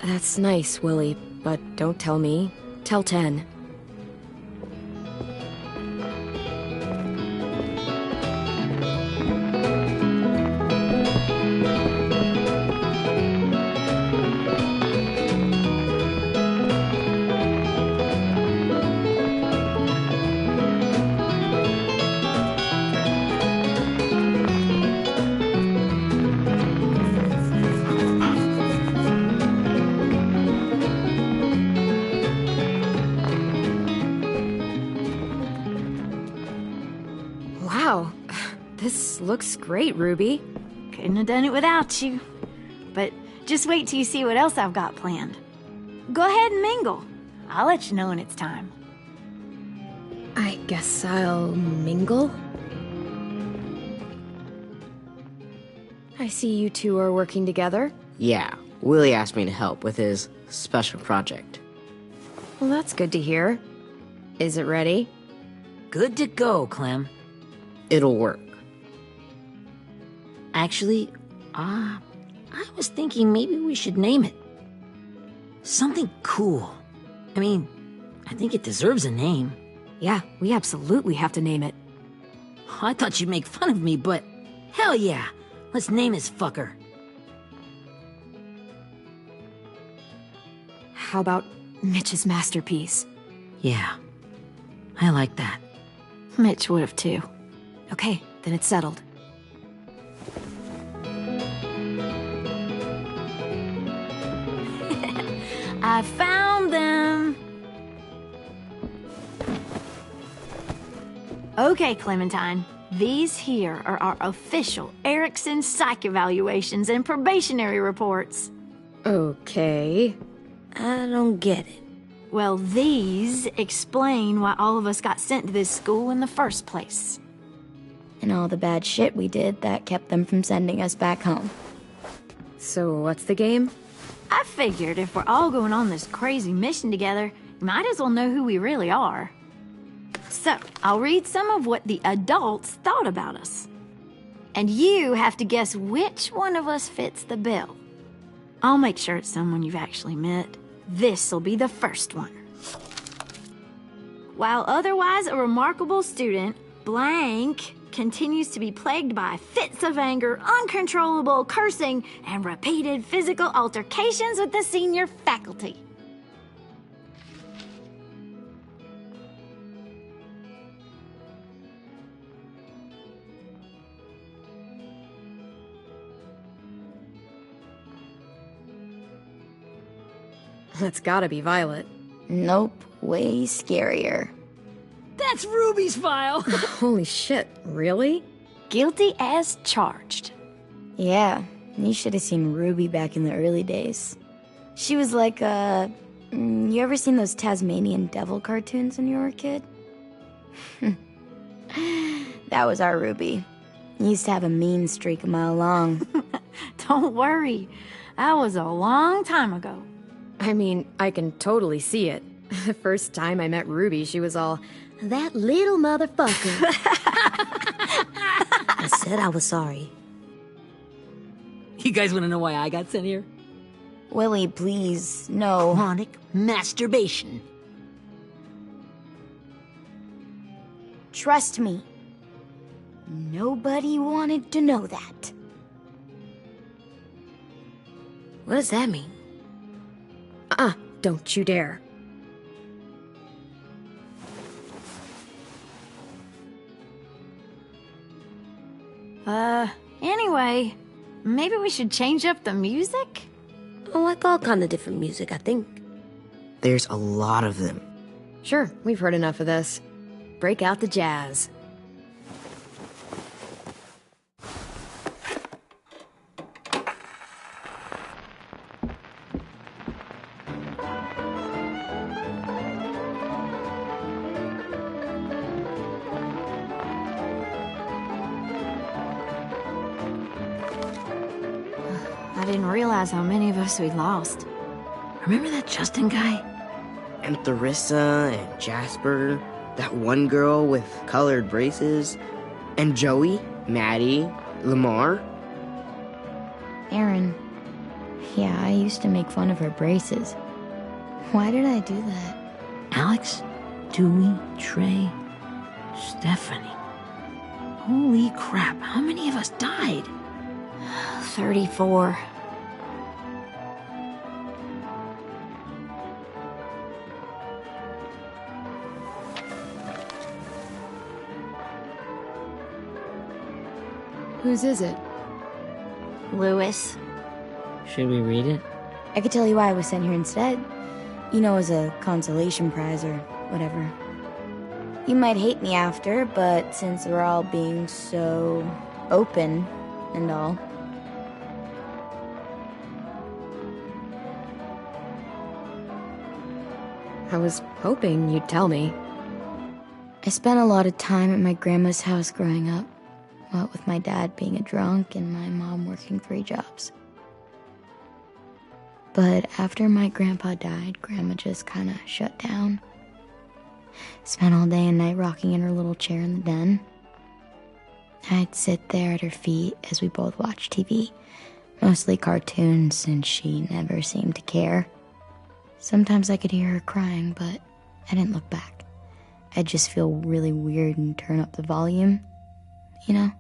That's nice, Willie, but don't tell me. Tell Ten. Wow, this looks great, Ruby. Couldn't have done it without you. But just wait till you see what else I've got planned. Go ahead and mingle. I'll let you know when it's time. I guess I'll mingle? I see you two are working together. Yeah, Willie asked me to help with his special project. Well, that's good to hear. Is it ready? Good to go, Clem. It'll work. Actually, I was thinking maybe we should name it. Something cool. I mean, I think it deserves a name. Yeah, we absolutely have to name it. I thought you'd make fun of me, but hell yeah. Let's name this fucker. How about Mitch's masterpiece? Yeah, I like that. Mitch would have too. Okay, then it's settled. I found them! Okay, Clementine. These here are our official Erickson psych evaluations and probationary reports. Okay. I don't get it. Well, these explain why all of us got sent to this school in the first place. And all the bad shit we did that kept them from sending us back home. So what's the game? I figured if we're all going on this crazy mission together, you might as well know who we really are. So, I'll read some of what the adults thought about us. And you have to guess which one of us fits the bill. I'll make sure it's someone you've actually met. This'll be the first one. While otherwise a remarkable student, blank continues to be plagued by fits of anger, uncontrollable cursing, and repeated physical altercations with the senior faculty. That's gotta be Violet. Nope, way scarier. That's Ruby's file! Holy shit, really? Guilty as charged. Yeah, you should have seen Ruby back in the early days. She was like you ever seen those Tasmanian devil cartoons when you were a kid? That was our Ruby. He used to have a mean streak a mile long. Don't worry, that was a long time ago. I mean, I can totally see it. The first time I met Ruby, she was all, "That little motherfucker." I said I was sorry. You guys want to know why I got sent here? Willie, please, no. Chronic masturbation. Trust me. Nobody wanted to know that. What does that mean? Don't you dare. Anyway, maybe we should change up the music? I like all kind of different music, I think. There's a lot of them. Sure, we've heard enough of this. Break out the jazz. I didn't realize how many of us we'd lost. Remember that Justin guy? And Theresa and Jasper, that one girl with colored braces, and Joey, Maddie, Lamar. Aaron. Yeah, I used to make fun of her braces. Why did I do that? Alex, Dewey, Trey, Stephanie. Holy crap, how many of us died? 34. Whose is it? Lewis. Should we read it? I could tell you why I was sent here instead. You know, as a consolation prize or whatever. You might hate me after, but since we're all being so open and all. I was hoping you'd tell me. I spent a lot of time at my grandma's house growing up, what with my dad being a drunk and my mom working 3 jobs. But after my grandpa died, Grandma just kind of shut down. Spent all day and night rocking in her little chair in the den. I'd sit there at her feet as we both watched TV, mostly cartoons since she never seemed to care. Sometimes I could hear her crying, but I didn't look back. I'd just feel really weird and turn up the volume, you know?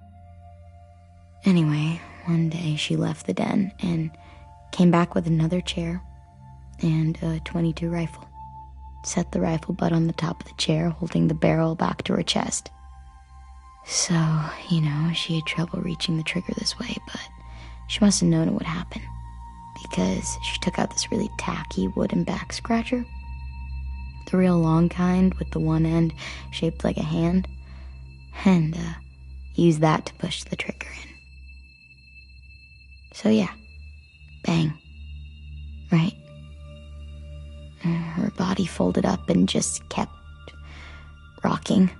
Anyway, one day she left the den and came back with another chair and a .22 rifle. Set the rifle butt on the top of the chair, holding the barrel back to her chest. So, you know, she had trouble reaching the trigger this way, but she must have known it would happen, because she took out this really tacky wooden back scratcher. The real long kind with the one end shaped like a hand, and used that to push the trigger in. So yeah, bang, right? Her body folded up and just kept rocking.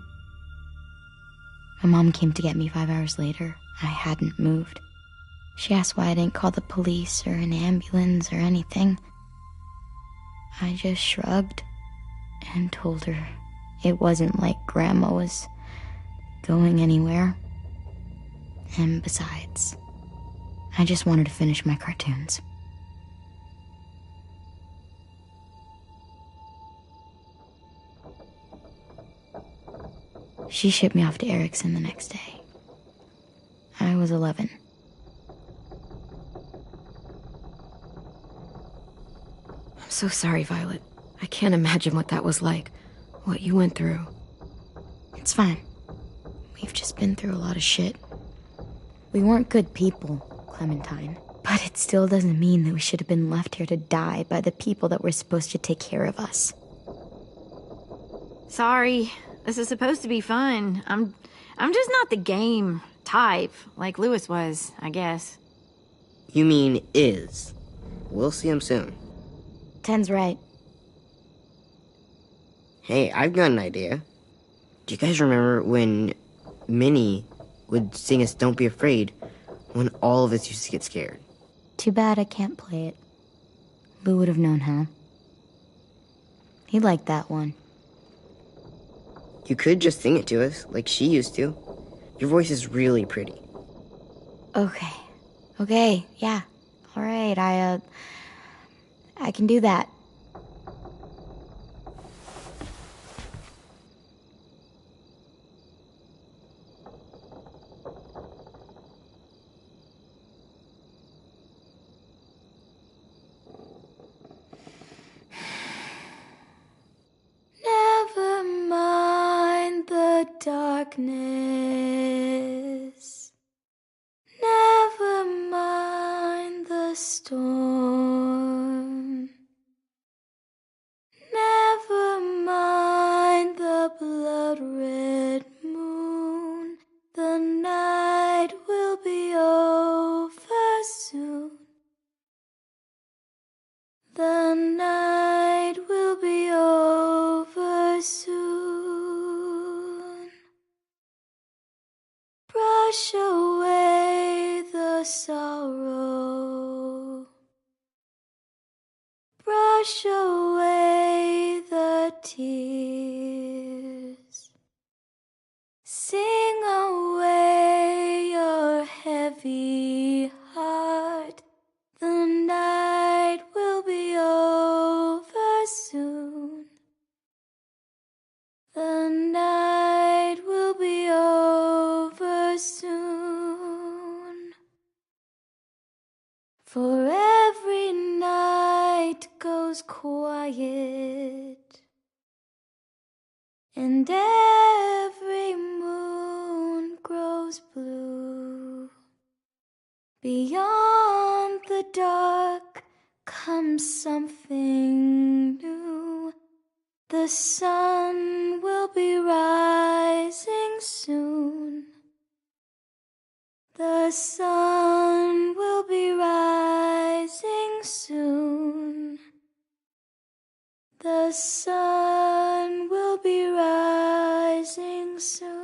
My mom came to get me 5 hours later. I hadn't moved. She asked why I didn't call the police or an ambulance or anything. I just shrugged and told her it wasn't like Grandma was going anywhere. And besides, I just wanted to finish my cartoons. She shipped me off to Erickson the next day. I was 11. I'm so sorry, Violet. I can't imagine what that was like. What you went through. It's fine. We've just been through a lot of shit. We weren't good people, Clementine. But it still doesn't mean that we should have been left here to die by the people that were supposed to take care of us. Sorry. This is supposed to be fun. I'm just not the game type, like Lewis was, I guess. You mean is. We'll see him soon. Ten's right. Hey, I've got an idea. Do you guys remember when Minnie would sing us Don't Be Afraid when all of us used to get scared? Too bad I can't play it. Lou would have known how. He liked that one. You could just sing it to us, like she used to. Your voice is really pretty. Okay, yeah. All right, I can do that. Never mind the darkness. Never mind the storm. Never mind the blood-red moon. The night will be over soon. The night will be over soon. Brush away the sorrow. Brush away the tears. Sing away your heavy heart. The night will be over soon. The night will be over soon. For every night goes quiet, and every moon grows blue. Beyond the dark comes something new. The sun will be rising soon. The sun will be rising soon. The sun will be rising soon.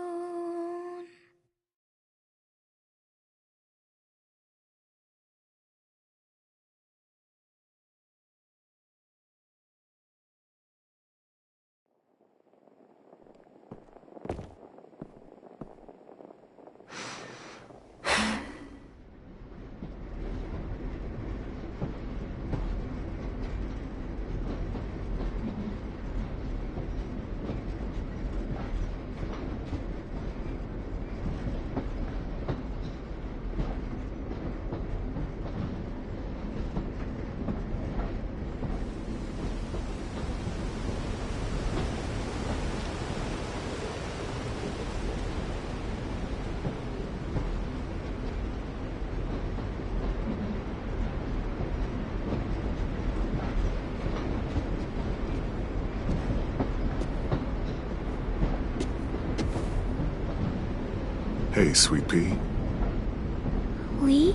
Hey, Sweet Pea. Lee?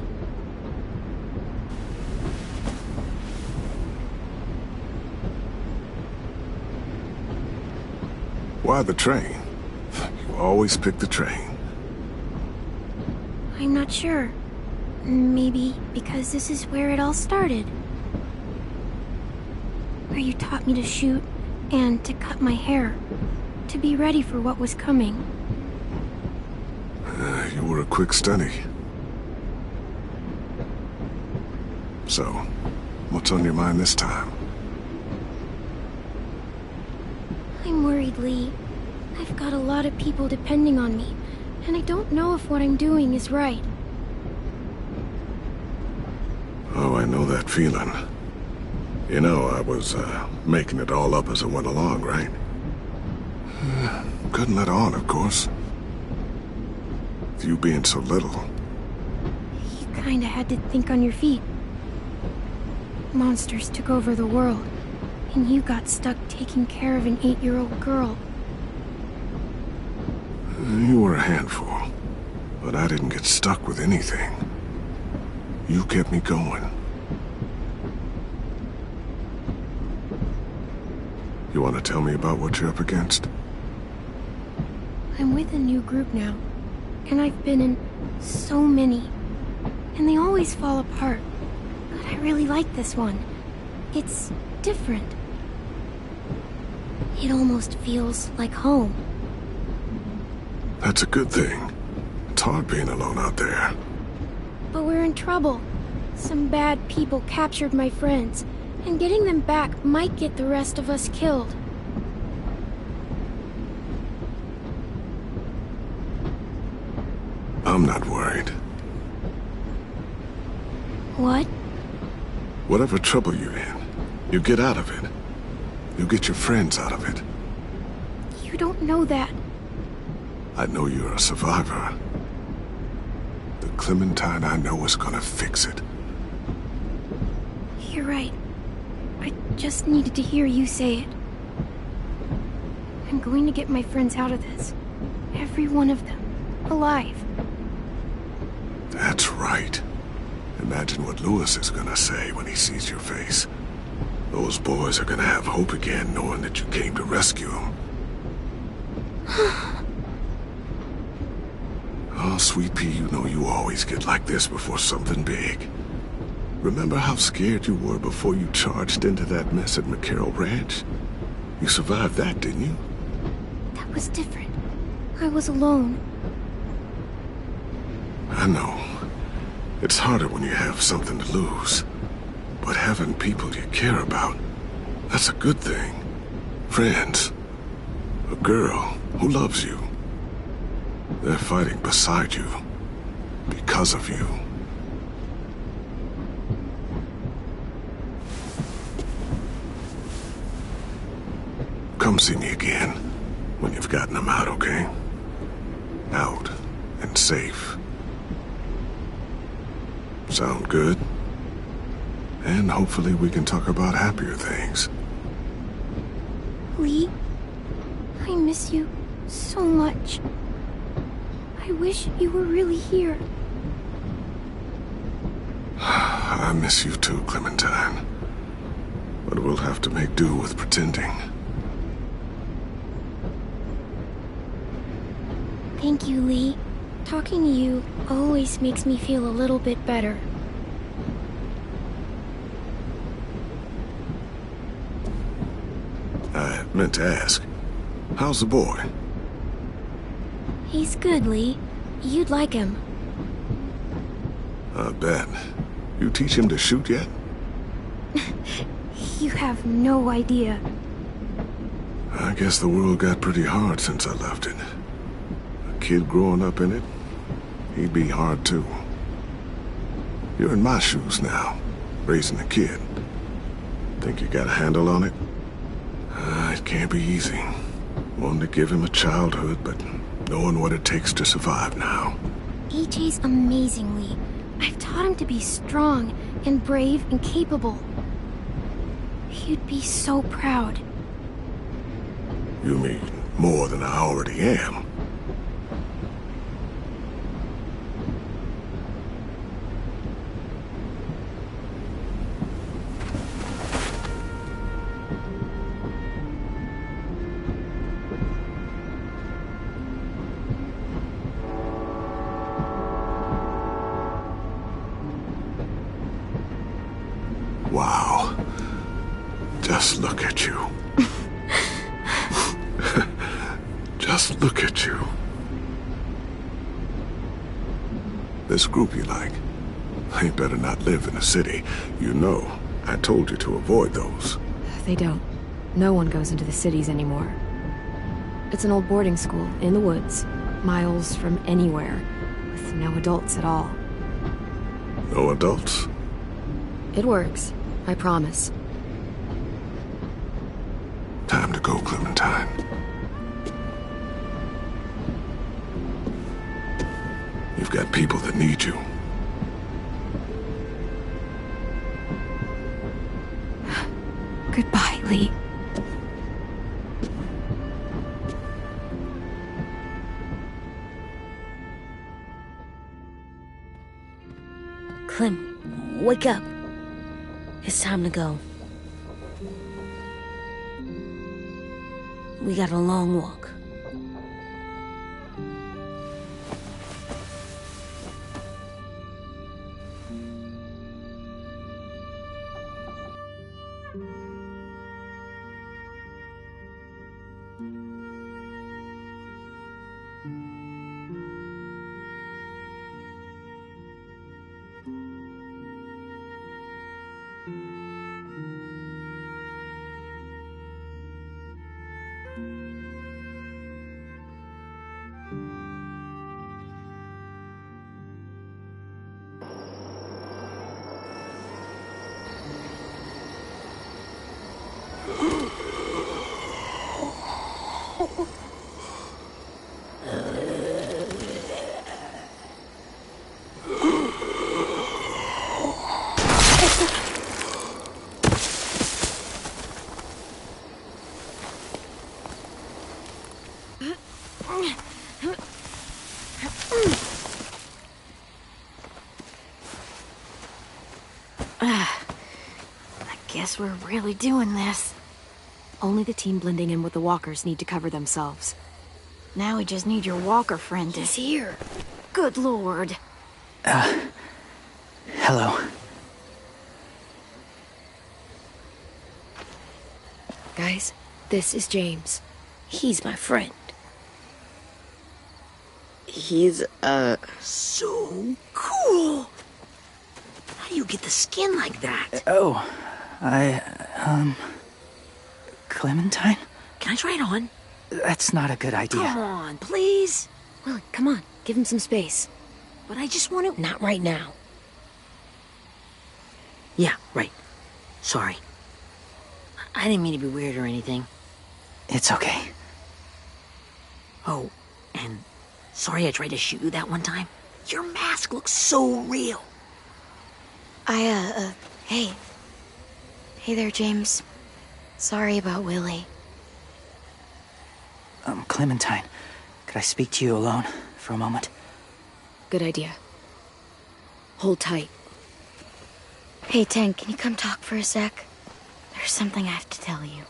Why the train? You always pick the train. I'm not sure. Maybe because this is where it all started. Where you taught me to shoot and to cut my hair. To be ready for what was coming. You were a quick study. So, what's on your mind this time? I'm worried, Lee. I've got a lot of people depending on me, and I don't know if what I'm doing is right. Oh, I know that feeling. You know, I was, making it all up as I went along, right? Couldn't let on, of course. With you being so little. You kinda had to think on your feet. Monsters took over the world, and you got stuck taking care of an 8-year-old girl. You were a handful, but I didn't get stuck with anything. You kept me going. You want to tell me about what you're up against? I'm with a new group now, and I've been in so many, and they always fall apart. But I really like this one. It's different. It almost feels like home. That's a good thing. It's hard being alone out there. But we're in trouble. Some bad people captured my friends, and getting them back might get the rest of us killed. I'm not worried. What? Whatever trouble you're in, you get out of it. You get your friends out of it. You don't know that. I know you're a survivor. The Clementine I know is gonna fix it. You're right. I just needed to hear you say it. I'm going to get my friends out of this. Every one of them. Alive. That's right. Imagine what Louis is gonna say when he sees your face. Those boys are gonna have hope again, knowing that you came to rescue them. Oh, Sweet Pea, you know you always get like this before something big. Remember how scared you were before you charged into that mess at McCarroll Ranch? You survived that, didn't you? That was different. I was alone. I know. It's harder when you have something to lose. But having people you care about, that's a good thing. Friends. A girl who loves you. They're fighting beside you. Because of you. Come see me again when you've gotten them out, okay? Out and safe. Sound good? And hopefully we can talk about happier things. Lee, I miss you so much. I wish you were really here. I miss you too, Clementine. But we'll have to make do with pretending. Thank you, Lee. Talking to you always makes me feel a little bit better. I meant to ask, how's the boy? He's good, Lee. You'd like him. I bet. You teach him to shoot yet? You have no idea. I guess the world got pretty hard since I left it. A kid growing up in it, he'd be hard too. You're in my shoes now, raising a kid. Think you got a handle on it? It can't be easy. Wanting to give him a childhood, but knowing what it takes to survive now. EJ's amazing, Lee. I've taught him to be strong and brave and capable. He'd be so proud. You mean more than I already am? Wow. Just look at you. Just look at you. This group you like, they better not live in a city. You know, I told you to avoid those. They don't. No one goes into the cities anymore. It's an old boarding school in the woods, miles from anywhere, with no adults at all. No adults? It works, I promise. Time to go, Clementine. You've got people that need you. Goodbye, Lee. Clem, wake up. It's time to go. We got a long walk. Guess we're really doing this. Only the team blending in with the walkers need to cover themselves. Now we just need your walker friend to... He's here. Good lord. Hello. Guys, this is James. He's my friend. He's, So cool! How do you get the skin like that? Clementine? Can I try it on? That's not a good idea. Come on, please. Willie, come on. Give him some space. But I just want to... Not right now. Yeah, right. Sorry. I didn't mean to be weird or anything. It's okay. Oh, and sorry I tried to shoot you that one time. Your mask looks so real. Hey. Hey there, James. Sorry about Willie. Clementine, could I speak to you alone for a moment? Good idea. Hold tight. Hey, Tank, can you come talk for a sec? There's something I have to tell you.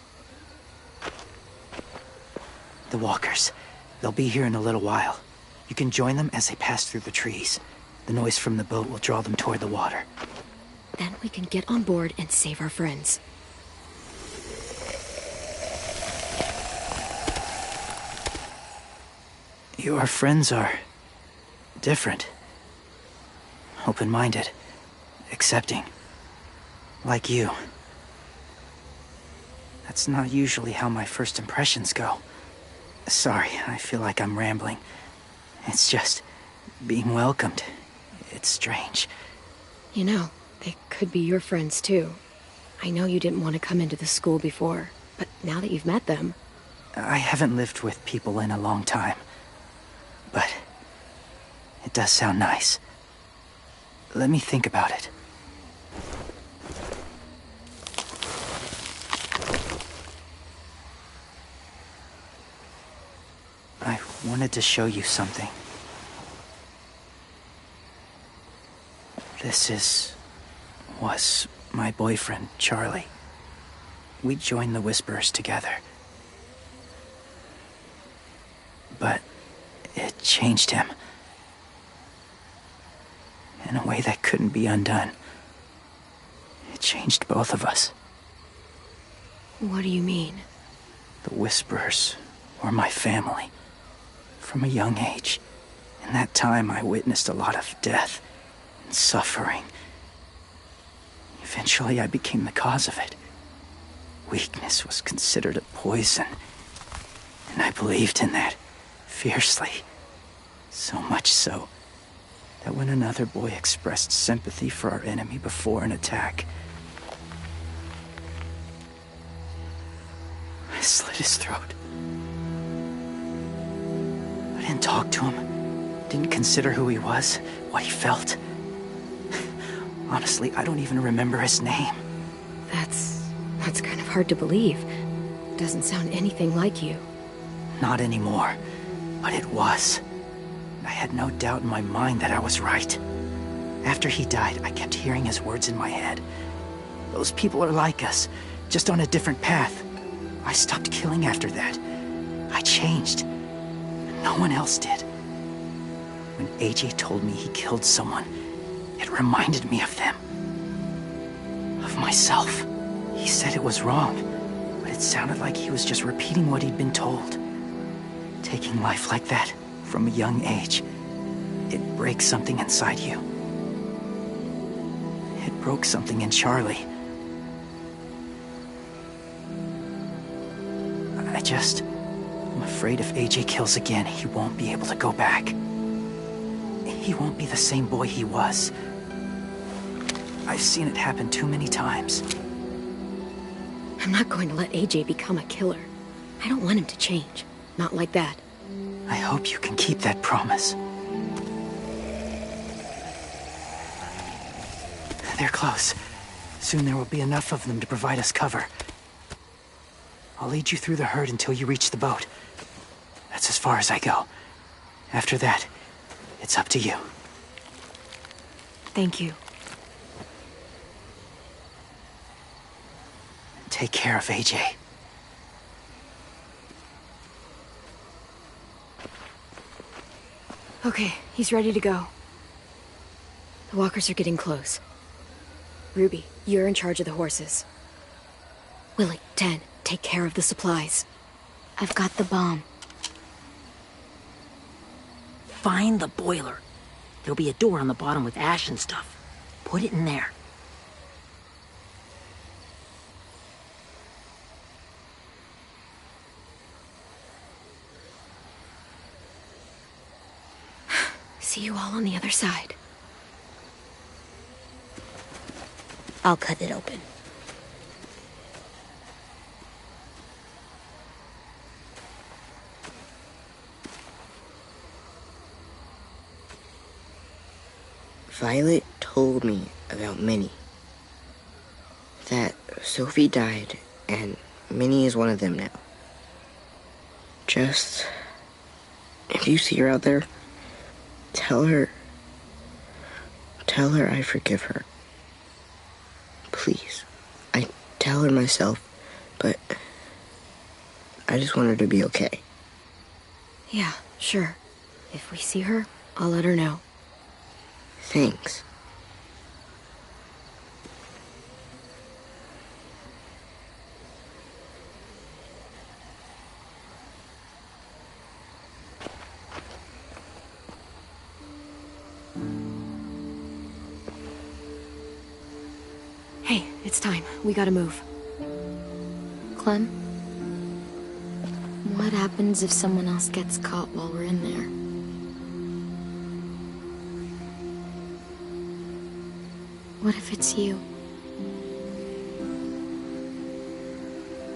The walkers. They'll be here in a little while. You can join them as they pass through the trees. The noise from the boat will draw them toward the water. Then we can get on board and save our friends. Your friends are different. Open-minded. Accepting. Like you. That's not usually how my first impressions go. Sorry, I feel like I'm rambling. It's just being welcomed. It's strange. You know, they could be your friends too. I know you didn't want to come into the school before, but now that you've met them... I haven't lived with people in a long time. But it does sound nice. Let me think about it. I wanted to show you something. This was my boyfriend, Charlie. We joined the Whisperers together. But it changed him. In a way that couldn't be undone. It changed both of us. What do you mean? The Whisperers were my family. From a young age. In that time, I witnessed a lot of death and suffering. Eventually, I became the cause of it. Weakness was considered a poison. And I believed in that, fiercely. So much so, that when another boy expressed sympathy for our enemy before an attack, I slit his throat. I didn't talk to him, didn't consider who he was, what he felt. Honestly, I don't even remember his name. That's kind of hard to believe. Doesn't sound anything like you. Not anymore, but it was. I had no doubt in my mind that I was right. After he died, I kept hearing his words in my head. Those people are like us, just on a different path. I stopped killing after that. I changed. No one else did. When AJ told me he killed someone, it reminded me of them. Of myself. He said it was wrong, but it sounded like he was just repeating what he'd been told. Taking life like that, from a young age, it breaks something inside you. It broke something in Charlie. I'm afraid if AJ kills again, he won't be able to go back. He won't be the same boy he was. I've seen it happen too many times. I'm not going to let AJ become a killer. I don't want him to change. Not like that. I hope you can keep that promise. They're close. Soon there will be enough of them to provide us cover. I'll lead you through the herd until you reach the boat. That's as far as I go. After that, it's up to you. Thank you. Take care of AJ. Okay, he's ready to go. The walkers are getting close. Ruby, you're in charge of the horses. Willie, Ten, take care of the supplies. I've got the bomb. Find the boiler. There'll be a door on the bottom with ash and stuff. Put it in there. See you all on the other side. I'll cut it open. Violet told me about Minnie. That Sophie died, and Minnie is one of them now. Just, if you see her out there, tell her I forgive her. Please. I tell her myself, but I just want her to be okay. Yeah, sure. If we see her, I'll let her know. Thanks. Hey, it's time. We gotta move. Clem? What happens if someone else gets caught while we're in there? What if it's you?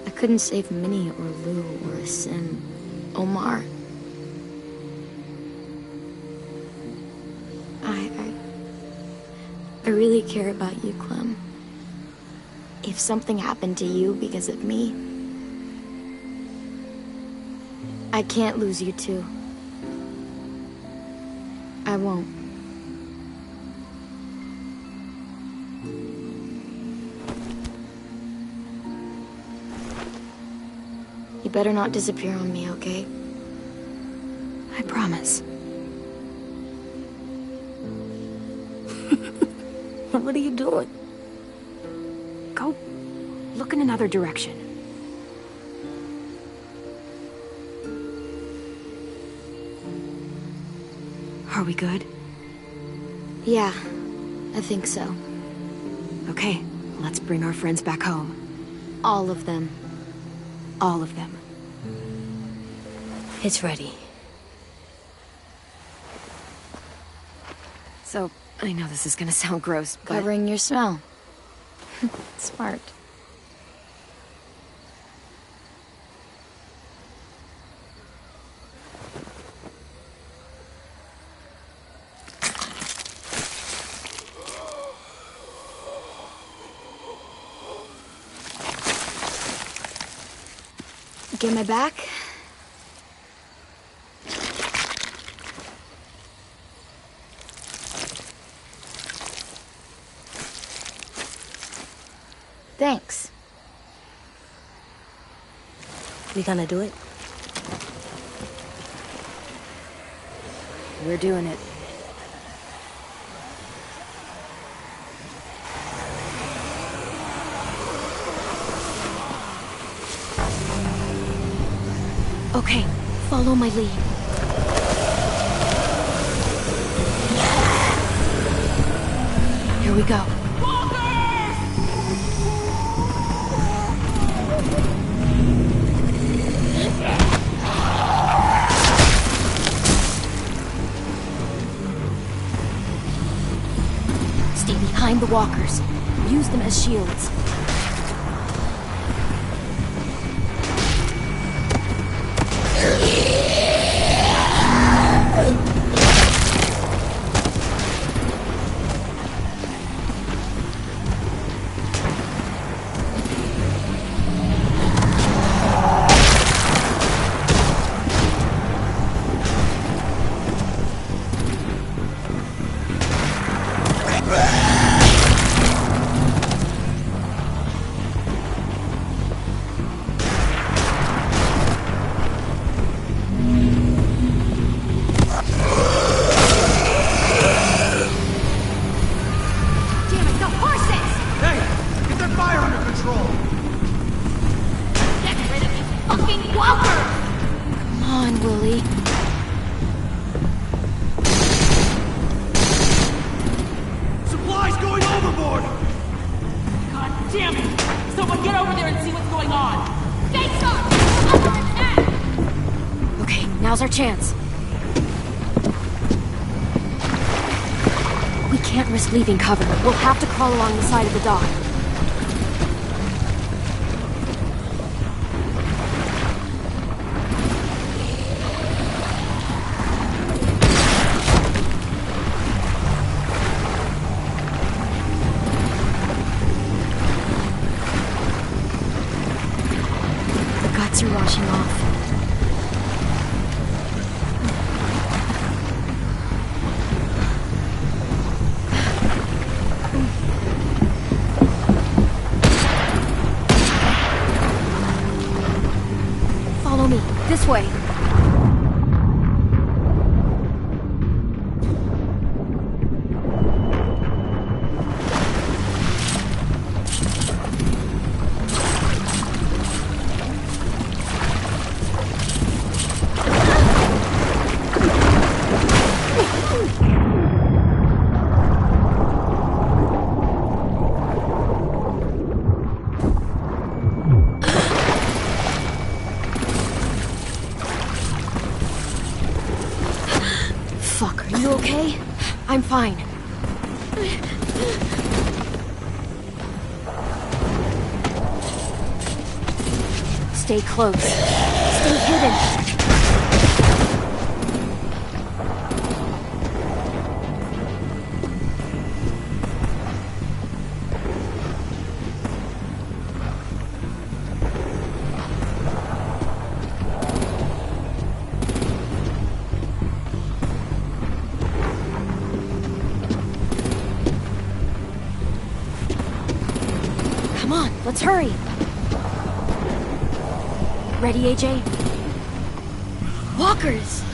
I couldn't save Minnie or Lou or Sim. Omar. I really care about you, Clem. If something happened to you because of me, I can't lose you too. I won't. You better not disappear on me, okay? I promise. What are you doing? Go look in another direction. Are we good? Yeah, I think so. Okay, let's bring our friends back home. All of them. All of them. It's ready. So, I know this is gonna sound gross, but... Covering your smell. Smart. Get my back? Thanks. We gonna do it? We're doing it. Okay, follow my lead. Here we go. Stay behind the walkers. Use them as shields. Now's our chance. We can't risk leaving cover. We'll have to crawl along the side of the dock. The guts are washing off. Fuck, are you okay? I'm fine. Stay close. Stay hidden. Come on, let's hurry. Ready, AJ? Walkers!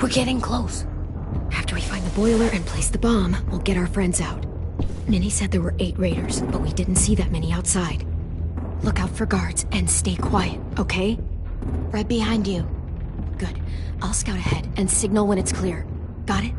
We're getting close. After we find the boiler and place the bomb, we'll get our friends out. Minnie said there were 8 raiders, but we didn't see that many outside. Look out for guards and stay quiet, okay? Right behind you. Good. I'll scout ahead and signal when it's clear. Got it?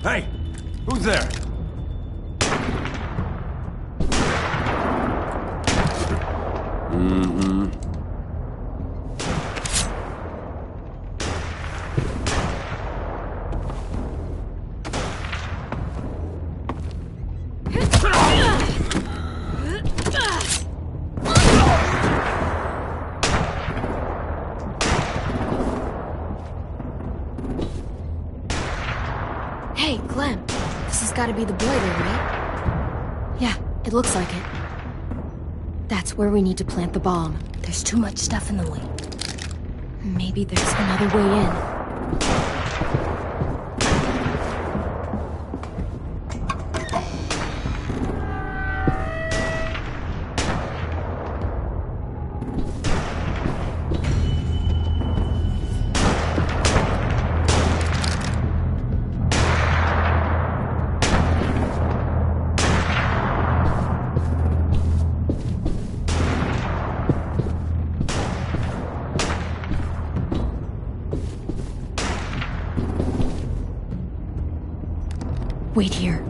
Hey! Who's there? Mm-hmm. Hey, Clem. This has got to be the boiler, right? Yeah, it looks like it. That's where we need to plant the bomb. There's too much stuff in the way. Maybe there's another way in. Wait here.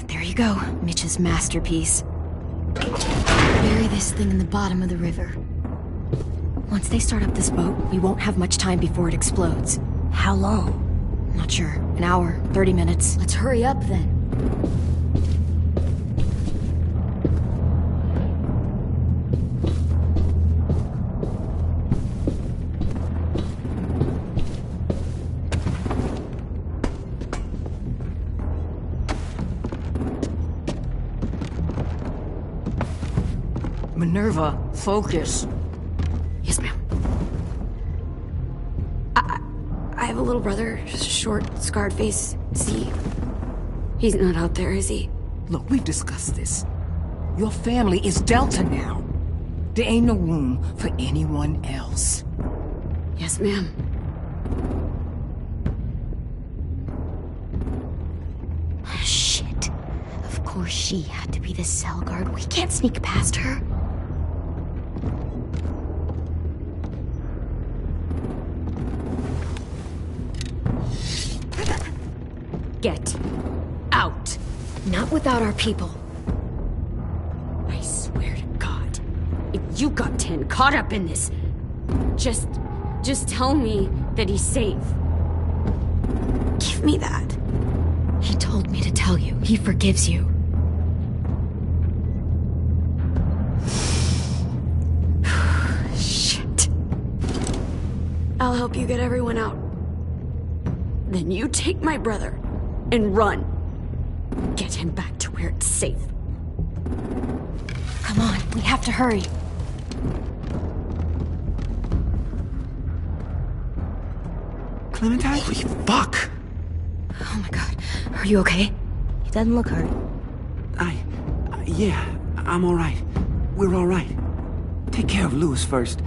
There you go, Mitch's masterpiece. Bury this thing in the bottom of the river. Once they start up this boat, we won't have much time before it explodes. How long? Not sure. An hour, 30 minutes. Let's hurry up then. Minerva, focus. Yes, ma'am. I have a little brother, short, scarred face. He's not out there, is he? Look, we've discussed this. Your family is Delta now. There ain't no room for anyone else. Yes, ma'am. Shit. Of course she had to be the cell guard. We can't sneak past her. Get out. Not without our people. I swear to God, if you got 10 caught up in this, just tell me that he's safe. Give me that. He told me to tell you. He forgives you. Shit. I'll help you get everyone out. Then you take my brother and run. Get him back to where it's safe. Come on, we have to hurry. Clementine? Holy fuck! Oh my god. Are you okay? He doesn't look hurt. Yeah, I'm alright. We're alright. Take care of Louis first.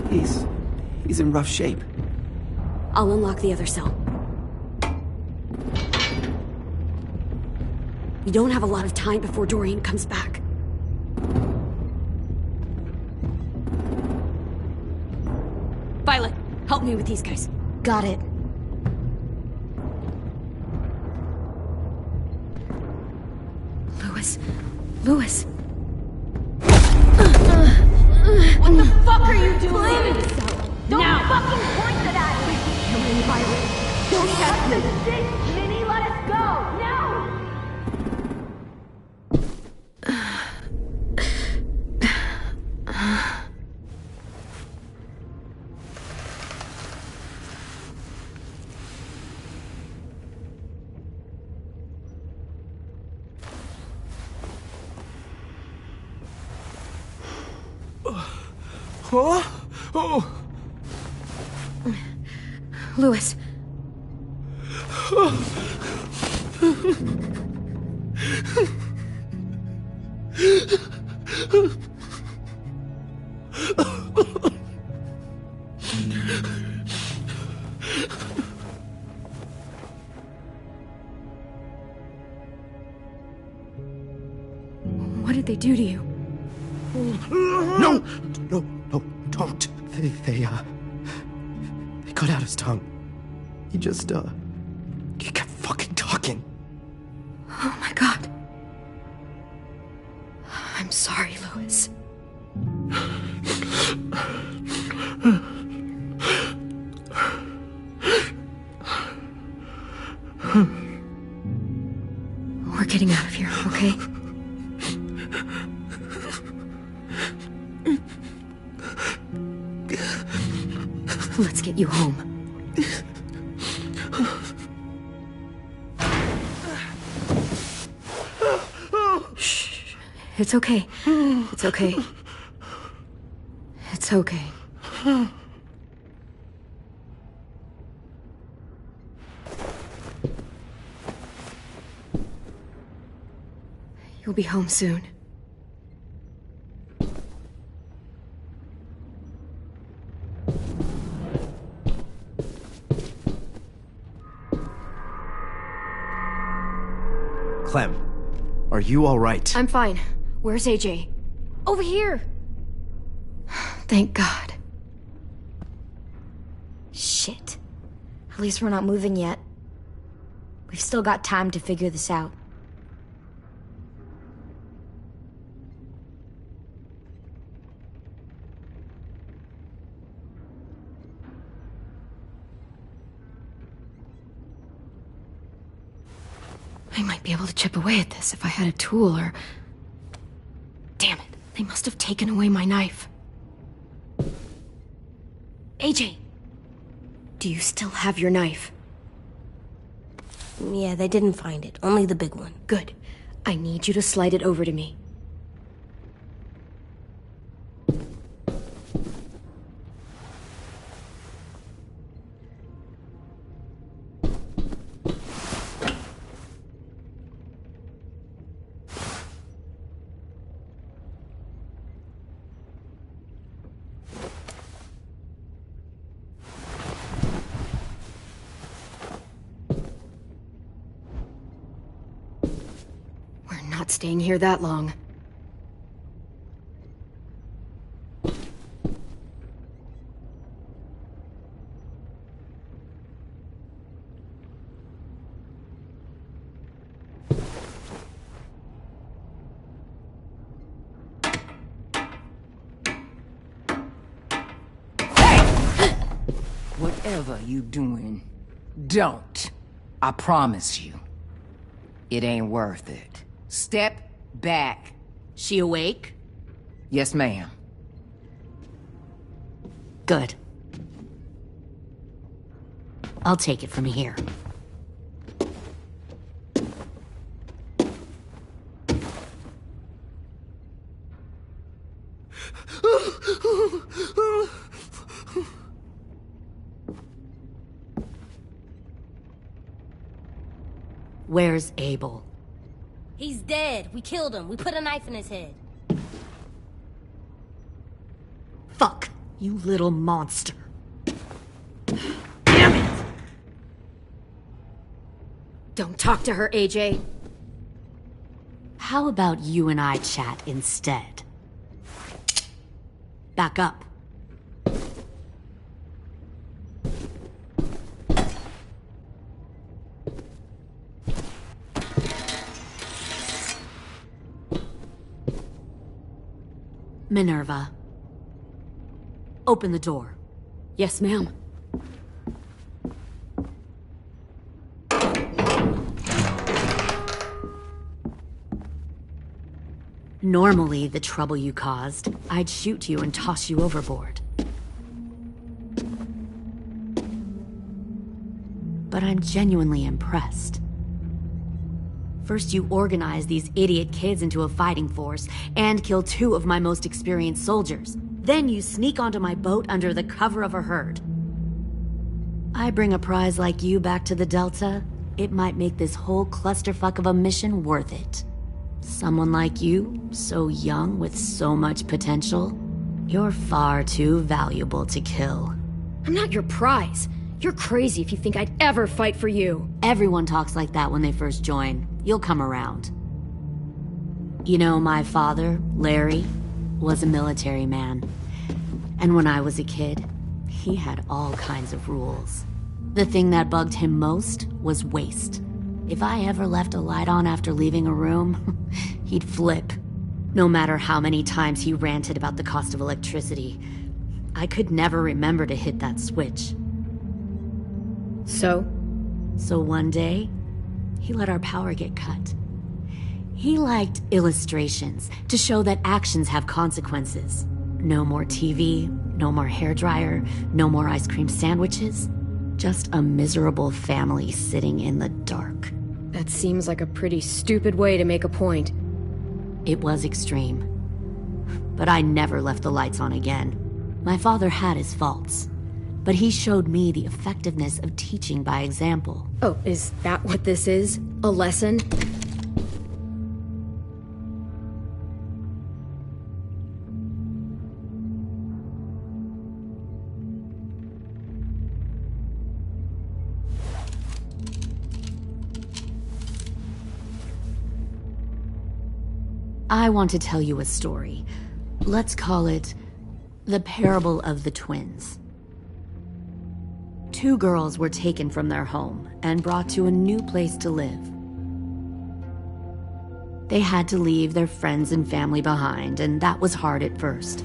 He's in rough shape. I'll unlock the other cell. We don't have a lot of time before Doreen comes back. Violet, help me with these guys. Got it. Louis. What the fuck are you doing? Don't fucking point it at me! Come in, Violet. Don't touch the stick, Minnie! Let us go! Now! Huh? Oh! Louis. What did they do to you? No, don't. They cut out his tongue. He kept fucking talking. Oh my god. I'm sorry, Louis. We're getting out of here, okay? Let's get you home. Shh. It's okay. It's okay. It's okay. You'll be home soon. Clem, are you all right? I'm fine. Where's AJ? Over here! Thank God. Shit. At least we're not moving yet. We've still got time to figure this out. I might be able to chip away at this if I had a tool or... Damn it, they must have taken away my knife. AJ! Do you still have your knife? Yeah, they didn't find it. Only the big one. Good. I need you to slide it over to me. not staying here that long. Whatever you doing, don't. I promise you. It ain't worth it. Step back. She awake? Yes, ma'am. Good. I'll take it from here. Where's Abel? He's dead. We killed him. We put a knife in his head. Fuck, you little monster. Damn it! Don't talk to her, AJ. How about you and I chat instead? Back up. Minerva. Open the door. Yes, ma'am. Normally, the trouble you caused, I'd shoot you and toss you overboard. But I'm genuinely impressed. First, you organize these idiot kids into a fighting force and kill 2 of my most experienced soldiers. Then you sneak onto my boat under the cover of a herd. I bring a prize like you back to the Delta, it might make this whole clusterfuck of a mission worth it. Someone like you, so young with so much potential, you're far too valuable to kill. I'm not your prize. You're crazy if you think I'd ever fight for you. Everyone talks like that when they first join. You'll come around. You know, my father, Larry, was a military man. And when I was a kid, he had all kinds of rules. The thing that bugged him most was waste. If I ever left a light on after leaving a room, he'd flip. No matter how many times he ranted about the cost of electricity, I could never remember to hit that switch. So one day, he let our power get cut. He liked illustrations to show that actions have consequences. No more TV, no more hairdryer, no more ice cream sandwiches. Just a miserable family sitting in the dark. That seems like a pretty stupid way to make a point. It was extreme. But I never left the lights on again. My father had his faults, but he showed me the effectiveness of teaching by example. Oh, is that what this is? A lesson? I want to tell you a story. Let's call it the Parable of the Twins. 2 girls were taken from their home and brought to a new place to live. They had to leave their friends and family behind, and that was hard at first.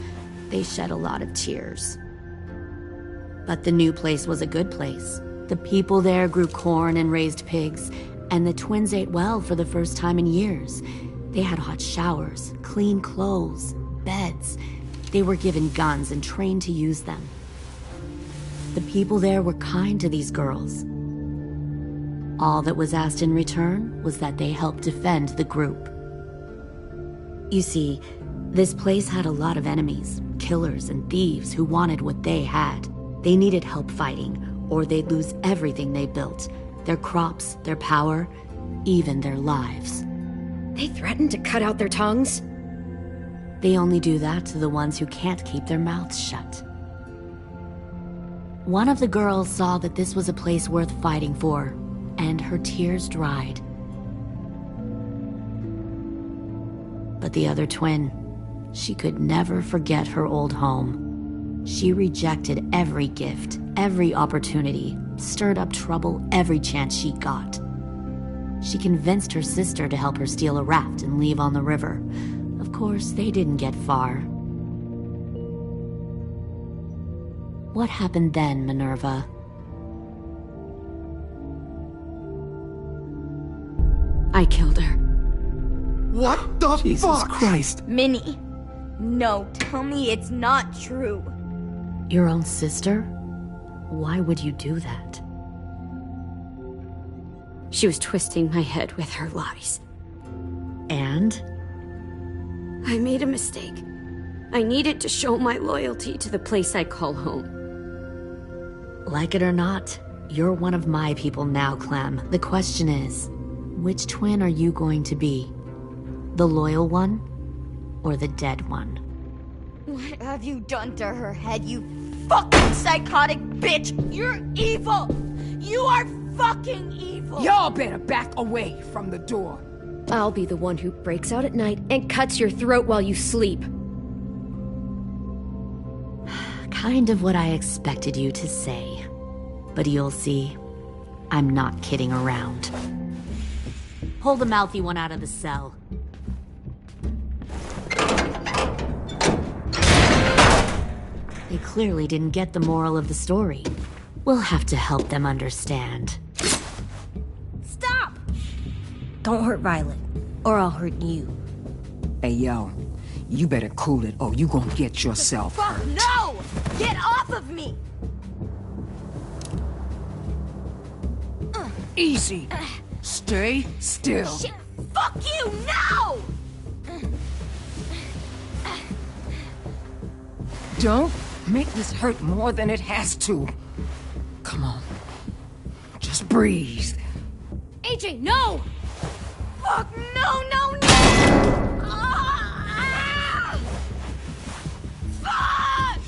They shed a lot of tears. But the new place was a good place. The people there grew corn and raised pigs, and the twins ate well for the first time in years. They had hot showers, clean clothes, beds. They were given guns and trained to use them. The people there were kind to these girls. All that was asked in return was that they help defend the group. You see, this place had a lot of enemies, killers and thieves who wanted what they had. They needed help fighting, or they'd lose everything they built. Their crops, their power, even their lives. They threatened to cut out their tongues? They only do that to the ones who can't keep their mouths shut. One of the girls saw that this was a place worth fighting for, and her tears dried. But the other twin, she could never forget her old home. She rejected every gift, every opportunity, stirred up trouble every chance she got. She convinced her sister to help her steal a raft and leave on the river. Of course, they didn't get far. What happened then, Minerva? I killed her. What the fuck? Jesus Christ. Minnie, no, tell me it's not true. Your own sister? Why would you do that? She was twisting my head with her lies. And? I made a mistake. I needed to show my loyalty to the place I call home. Like it or not, you're one of my people now, Clem. The question is, which twin are you going to be? The loyal one, or the dead one? What have you done to her head, you fucking psychotic bitch? You're evil! You are fucking evil! Y'all better back away from the door. I'll be the one who breaks out at night and cuts your throat while you sleep. Kind of what I expected you to say. But you'll see, I'm not kidding around. Pull the mouthy one out of the cell. They clearly didn't get the moral of the story. We'll have to help them understand. Stop! Don't hurt Violet, or I'll hurt you. Hey, yo. You better cool it, or you gonna get yourself Fuck hurt. no! Get off of me! Easy. Stay still. Shit, fuck you, now! Don't make this hurt more than it has to. Come on. Just breathe. AJ, no! Fuck, no, no, no! Ah! Fuck!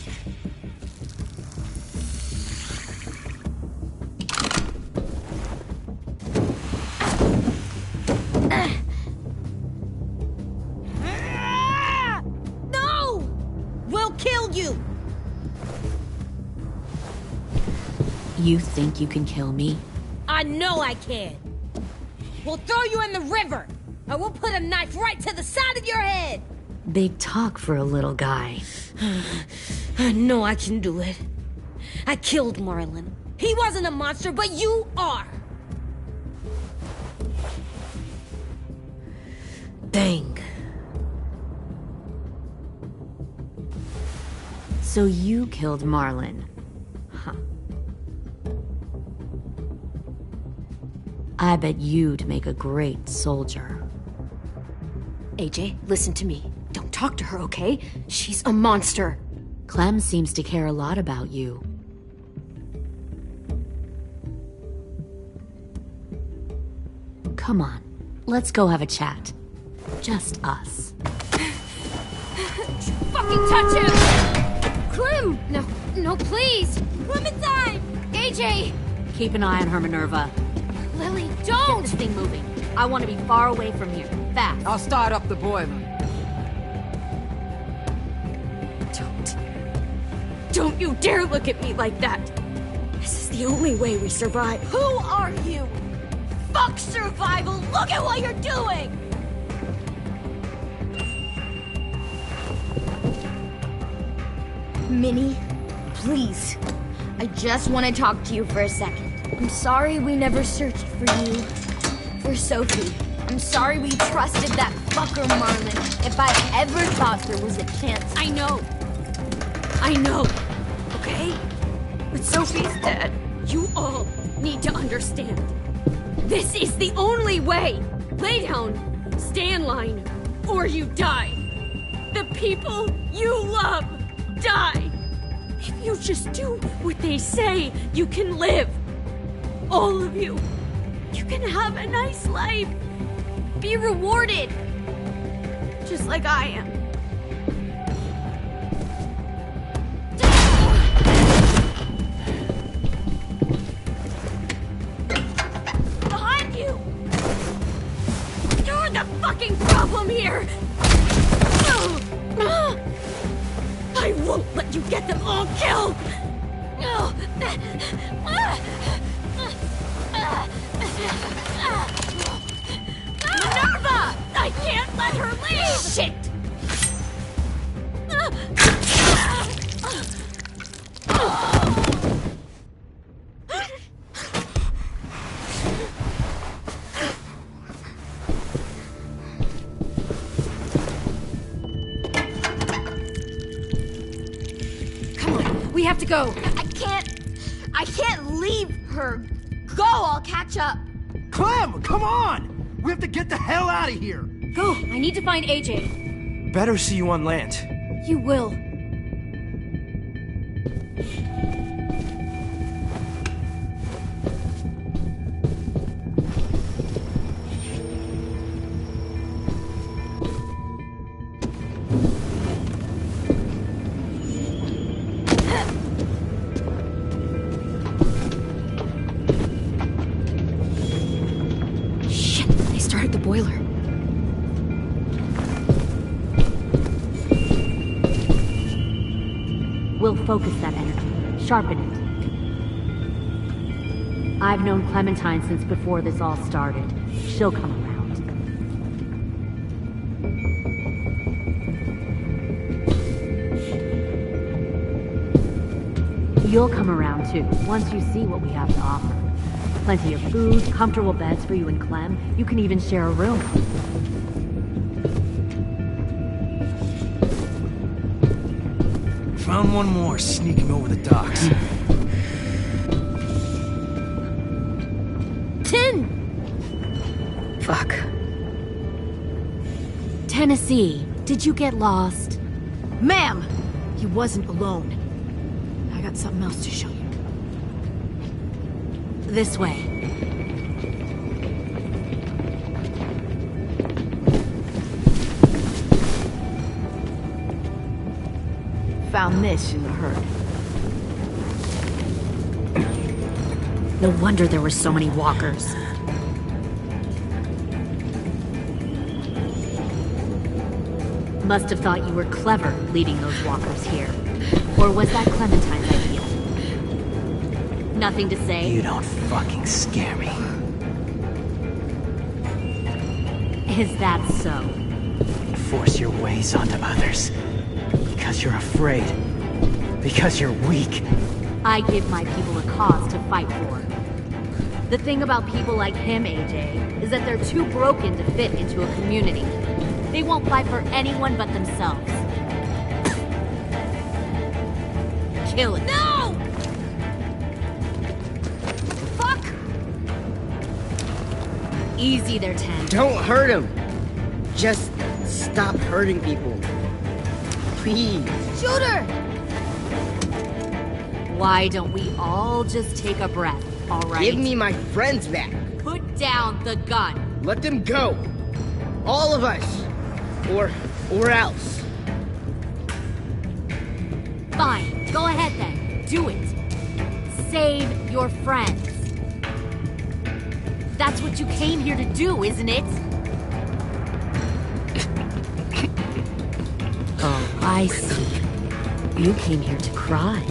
No! We'll kill you! You think you can kill me? I know I can. We'll throw you in the river, and we'll put a knife right to the side of your head. Big talk for a little guy. I know I can do it. I killed Marlon. He wasn't a monster, but you are. Dang. So you killed Marlon. Huh. I bet you'd make a great soldier. AJ, listen to me. Don't talk to her, okay? She's a monster. Clem seems to care a lot about you. Come on, let's go have a chat. Just us. Fucking touch him! Clem! No, please! Clementine! AJ! Keep an eye on her, Minerva. Lily, Get don't! this thing moving. I want to be far away from here. Fast. I'll start up the boiler. Don't you dare look at me like that! This is the only way we survive. Who are you? Fuck survival! Look at what you're doing! Minnie, please. I just want to talk to you for a second. I'm sorry we never searched for you. For Sophie. I'm sorry we trusted that fucker Marlon. If I ever thought there was a chance. I know, okay? But Sophie's dead. You all need to understand. This is the only way! Lay down, stay in line, or you die. The people you love die. If you just do what they say, you can live. All of you. You can have a nice life. Be rewarded. Just like I am. Behind you! You're the fucking problem here! I won't let you get them all killed! Minerva! I can't let her leave! Shit! Come on, we have to go. I can't leave her. Go, I'll catch up. Clem, come on! We have to get the hell out of here! Go, I need to find AJ. Better see you on land. You will. Shit, they started the boiler. We'll focus that energy, sharpen it. I've known Clementine since before this all started. She'll come around. You'll come around too, once you see what we have to offer. Plenty of food, comfortable beds for you and Clem. You can even share a room. Found one more sneaking over the docks. Tin! Fuck. Tennessee, did you get lost? Ma'am! He wasn't alone. I got something else to show you. This way. Found this in the herd. No wonder there were so many walkers. Must have thought you were clever leading those walkers here. Or was that Clementine's idea? Nothing to say? You don't fucking scare me. Is that so? You force your ways onto others. Because you're afraid. Because you're weak. I give my people a cause to fight for. The thing about people like him, AJ, is that they're too broken to fit into a community. They won't fight for anyone but themselves. Kill it. No! Fuck! Easy there, Ten. Don't hurt him. Just stop hurting people. Please. Shoot her! Why don't we all just take a breath, all right? Give me my friends back. Put down the gun. Let them go. All of us. Or else. Fine, go ahead then. Do it. Save your friends. That's what you came here to do, isn't it? Oh, I see. You came here to cry.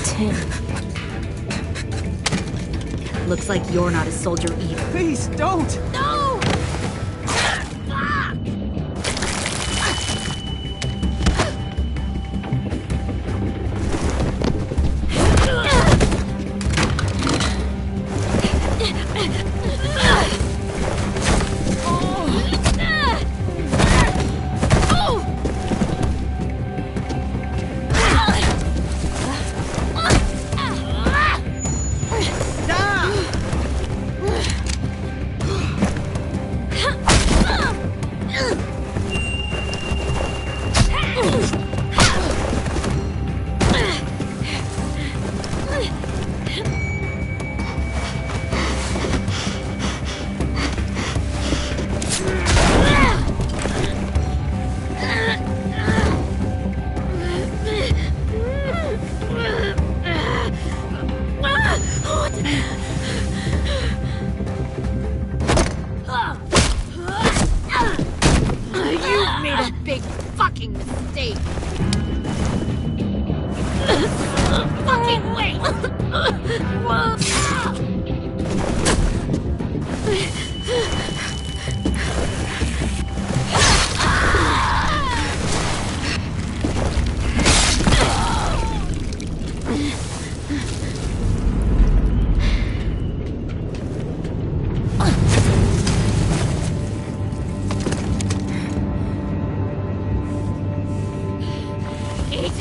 Tim. Looks like you're not a soldier either. Please, don't! No!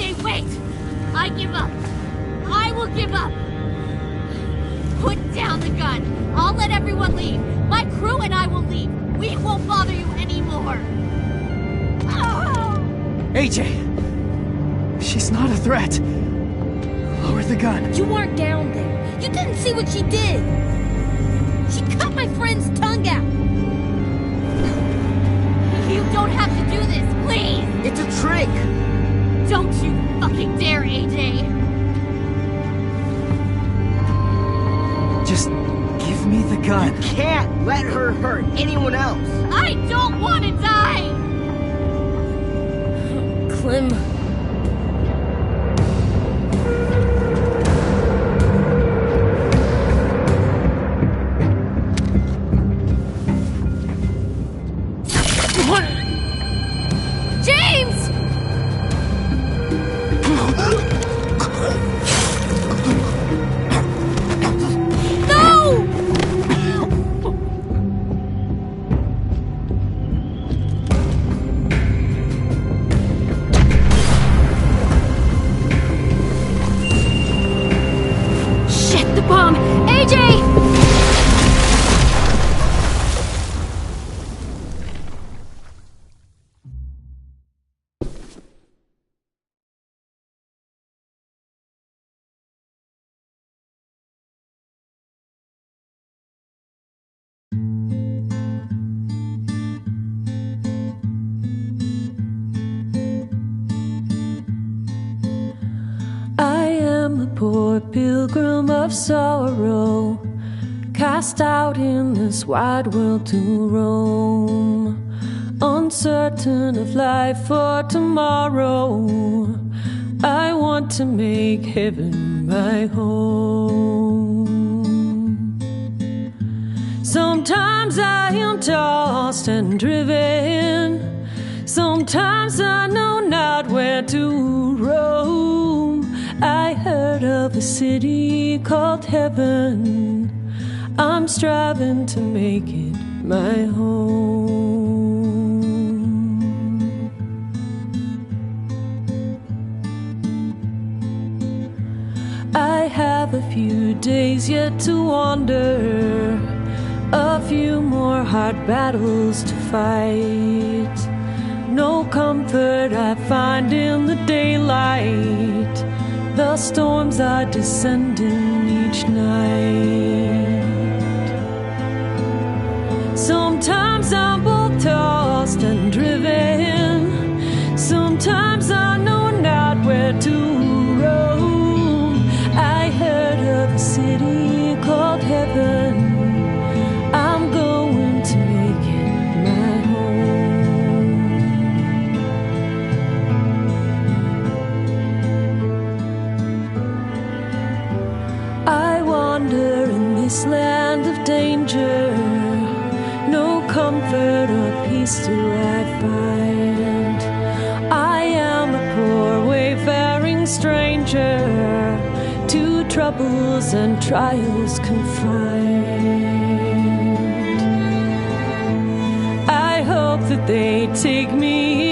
AJ, wait! I give up. I will give up. Put down the gun. I'll let everyone leave. My crew and I will leave. We won't bother you anymore. Oh! AJ! She's not a threat. Lower the gun. You weren't down there. You didn't see what she did. She cut my friend's tongue out. You don't have to do this, please! It's a trick! Don't you fucking dare, AJ! Just give me the gun. You can't let her hurt anyone else! I don't want to die! Clem... James! No! Shit, the bomb! AJ! I am a poor pilgrim of sorrow, cast out in this wide world to roam, uncertain of life for tomorrow. I want to make heaven my home. Sometimes I am tossed and driven, sometimes I know not where to roam. I heard of a city called heaven, I'm striving to make it my home. I have a few days yet to wander, a few more hard battles to fight. No comfort I find in the daylight, the storms are descending each night. Sometimes I'm both tossed and driven, sometimes I know not where to roam. I heard of a city called heaven, I'm going to make it my home. I wander in this land of danger, no comfort or peace do I find. I am a poor wayfaring stranger, to troubles and trials confined. I hope that they take me